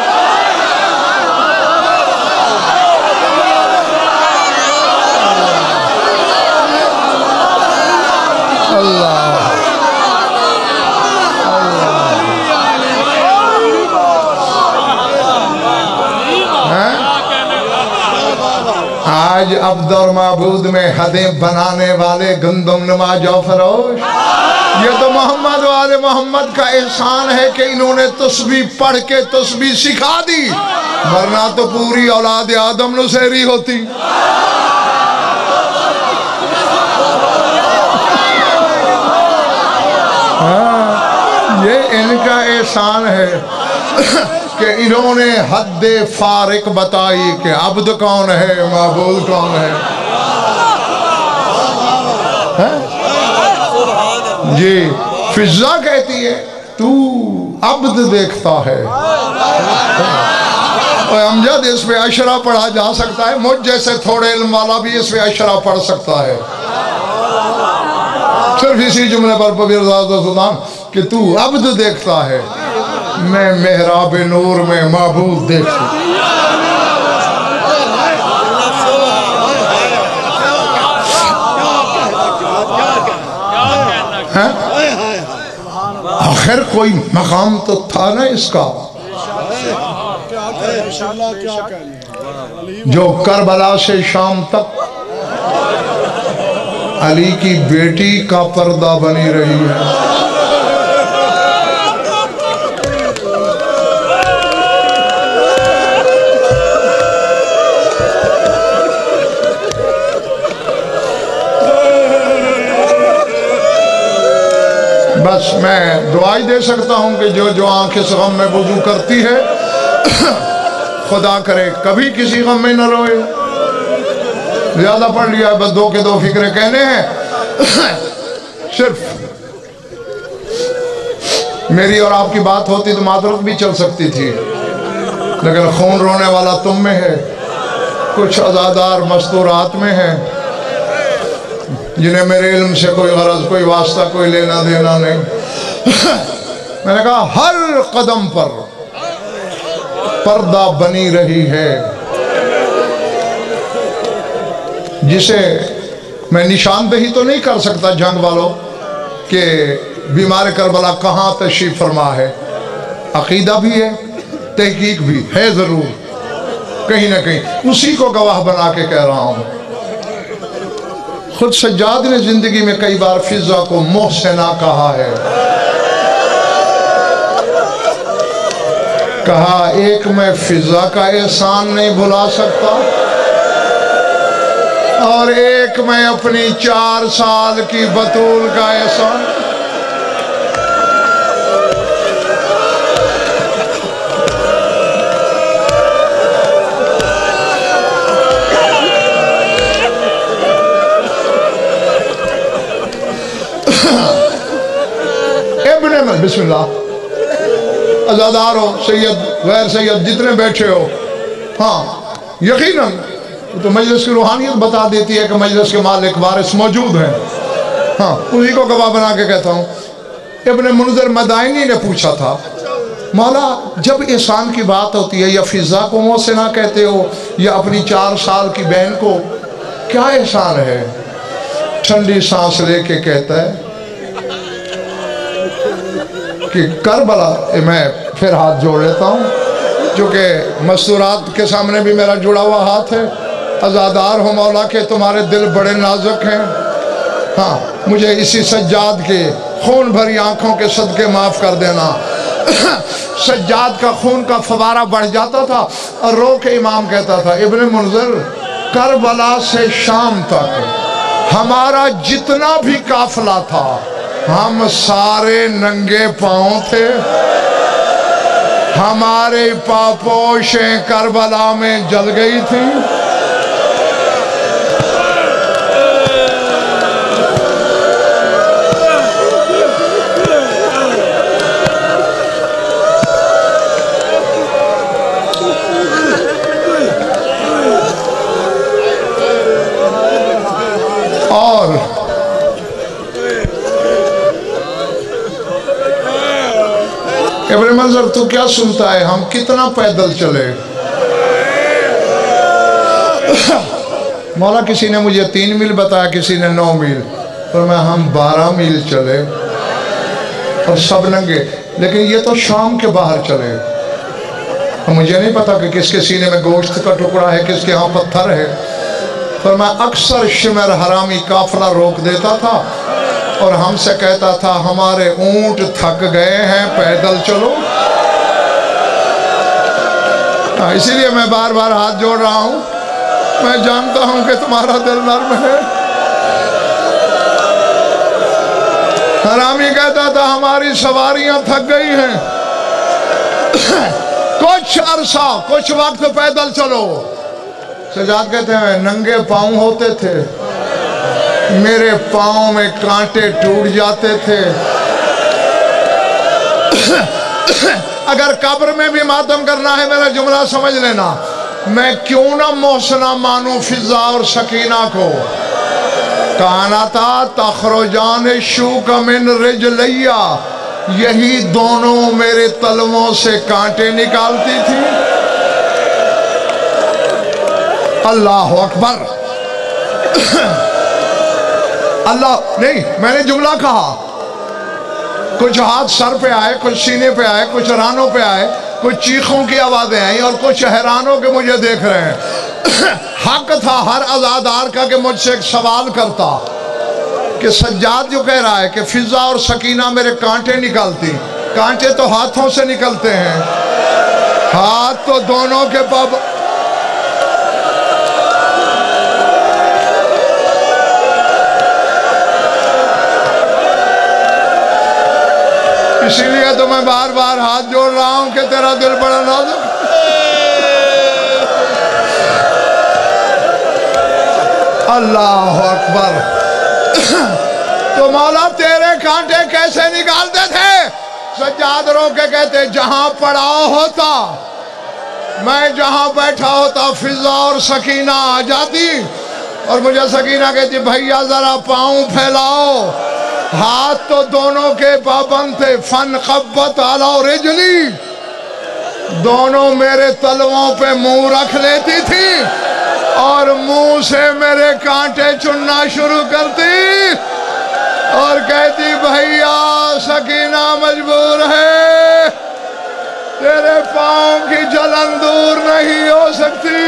اللہ آج عبد اور معبود میں حدیں بنانے والے گندم نما جو فروش یہ تو محمد و آل محمد کا احسان ہے کہ انہوں نے تسبیح پڑھ کے تسبیح سکھا دی، ورنہ تو پوری اولاد آدم نصیری ہوتی۔ یہ ان کا احسان ہے کہ انہوں نے حد فارق بتائی کہ عبد کون ہے، معبود کون ہے۔ جی فضا کہتی ہے تو عبد دیکھتا ہے۔ امجد اس پہ عشرہ پڑھا جا سکتا ہے، مجھ جیسے تھوڑے علم والا بھی اس پہ عشرہ پڑھ سکتا ہے، صرف اسی جملے پر پبیر سلطان کہ تو عبد دیکھتا ہے، میں محراب نور میں معبود دیکھتا ہوں۔ آخر کوئی مقام تو تھا نا اس کا، جو کربلا سے شام تک علی کی بیٹی کا پردہ بنی رہی ہے۔ بس میں دعائی دے سکتا ہوں کہ جو آنکھ اس غم میں وضو کرتی ہے، خدا کرے کبھی کسی غم میں نہ روئے۔ زیادہ پڑھ لیا ہے، بس دو کے دو فکرے کہنے ہیں۔ صرف میری اور آپ کی بات ہوتی تو معذرت بھی چل سکتی تھی، لیکن خون رونے والا تم میں ہے، کچھ عزادار مستورات میں ہیں جنہیں میرے علم سے کوئی غرض، کوئی واسطہ، کوئی لینا دینا نہیں۔ میں نے کہا ہر قدم پر پردہ بنی رہی ہے، جسے میں نشاندہی تو نہیں کر سکتا جنگ والوں کہ بیمار کربلا کہاں تشریف فرما ہے، عقیدہ بھی ہے، تحقیق بھی ہے، ضرور کہیں نہ کہیں اسی کو گواہ بنا کے کہہ رہا ہوں۔ خود سجاد نے زندگی میں کئی بار فضا کو محسنہ کہا ہے، کہا ایک میں فضا کا احسان نہیں بھلا سکتا، اور ایک میں اپنی 4 سال کی بطول کا احسان۔ بسم اللہ، عزادار ہو، سید غیر سید جتنے بیٹھے ہو، ہاں یقیناً تو مجلس کی روحانیت بتا دیتی ہے کہ مجلس کے مالک وارث موجود ہیں، ہاں اسی کو گواہ بنا کے کہتا ہوں۔ ابن منذر مدائنی نے پوچھا تھا، مولا جب احسان کی بات ہوتی ہے یا فضا کو محسنہ کہتے ہو یا اپنی 4 سال کی بہن کو، کیا احسان ہے؟ ٹھنڈی سانس لے کے کہتا ہے کہ کربلا، میں پھر ہاتھ جوڑ لیتا ہوں چونکہ مستورات کے سامنے بھی میرا جڑا ہوا ہاتھ ہے۔ عزادار ہو مولا کہ تمہارے دل بڑے نازک ہیں، ہاں مجھے اسی سجاد کے خون بھری آنکھوں کے صدقے معاف کر دینا۔ سجاد کا خون کا فوارہ بڑھ جاتا تھا اور رو کے امام کہتا تھا، ابن منذر کربلا سے شام تک ہمارا جتنا بھی قافلہ تھا ہم سارے ننگے پاؤں تھے، ہمارے پاپوشیں کربلا میں جل گئی تھیں۔ اور ابن منظر تو کیا سنتا ہے، ہم کتنا پیدل چلے؟ مولا کسی نے مجھے 3 میل بتایا، کسی نے 9 میل، اور میں ہم 12 میل چلے اور سب ننگے، لیکن یہ تو شام کے باہر چلے۔ مجھے نہیں پتا کہ کس کے سینے میں گوشت کا ٹکڑا ہے، کس کے ہاں پتھر ہے، پر میں اکثر شمر حرامی قافلہ روک دیتا تھا اور ہم سے کہتا تھا ہمارے اونٹ تھک گئے ہیں پیدل چلو. اسی لیے میں بار بار ہاتھ جوڑ رہا ہوں. میں جانتا ہوں کہ تمہارا دل نرم ہے. حرامی کہتا تھا ہماری سواریاں تھک گئی ہیں کچھ عرصہ کچھ وقت پیدل چلو. سجاد کہتے ہیں ننگے پاؤں ہوتے تھے, میرے پاؤں میں کانٹے ٹوٹ جاتے تھے. اگر قبر میں بھی ماتم کرنا ہے میرا جملہ سمجھ لینا, میں کیوں نہ محسنہ مانوں فضا اور سکینہ کو. کانتا تخرجان شوک من رجلیہ, یہی دونوں میرے تلووں سے کانٹے نکالتی تھی. اللہ اکبر. اللہ نہیں, میں نے جملہ کہا. کچھ ہاتھ سر پہ آئے, کچھ سینے پہ آئے, کچھ رانوں پہ آئے, کچھ چیخوں کی آوازیں آئیں اور کچھ حیرانوں کے مجھے دیکھ رہے ہیں. حق تھا ہر عزادار کا کہ مجھ سے ایک سوال کرتا کہ سجاد جو کہہ رہا ہے کہ فضا اور سکینہ میرے کانٹے نکالتی, کانٹے تو ہاتھوں سے نکلتے ہیں, ہاتھ تو دونوں کے پاب. اسی لیے تو میں بار بار ہاتھ جوڑ رہا ہوں کہ تیرا دل بڑا نازک. اللہ اکبر. تو مولا تیرے کانٹے کیسے نکالتے تھے؟ سجاد رو کے کہتے جہاں پڑاؤ ہوتا, میں جہاں بیٹھا ہوتا فضا اور سکینہ آ جاتی اور مجھے سکینہ کہتی بھائیا ذرا پاؤں پھیلاؤ. ہاتھ تو دونوں کے پابند تھے. فن قبت علی رجلی, دونوں میرے تلووں پہ منہ رکھ لیتی تھی اور منہ سے میرے کانٹے چننا شروع کرتی اور کہتی بھائیا سکینہ مجبور ہے, تیرے پاؤں کی جلن دور نہیں ہو سکتی.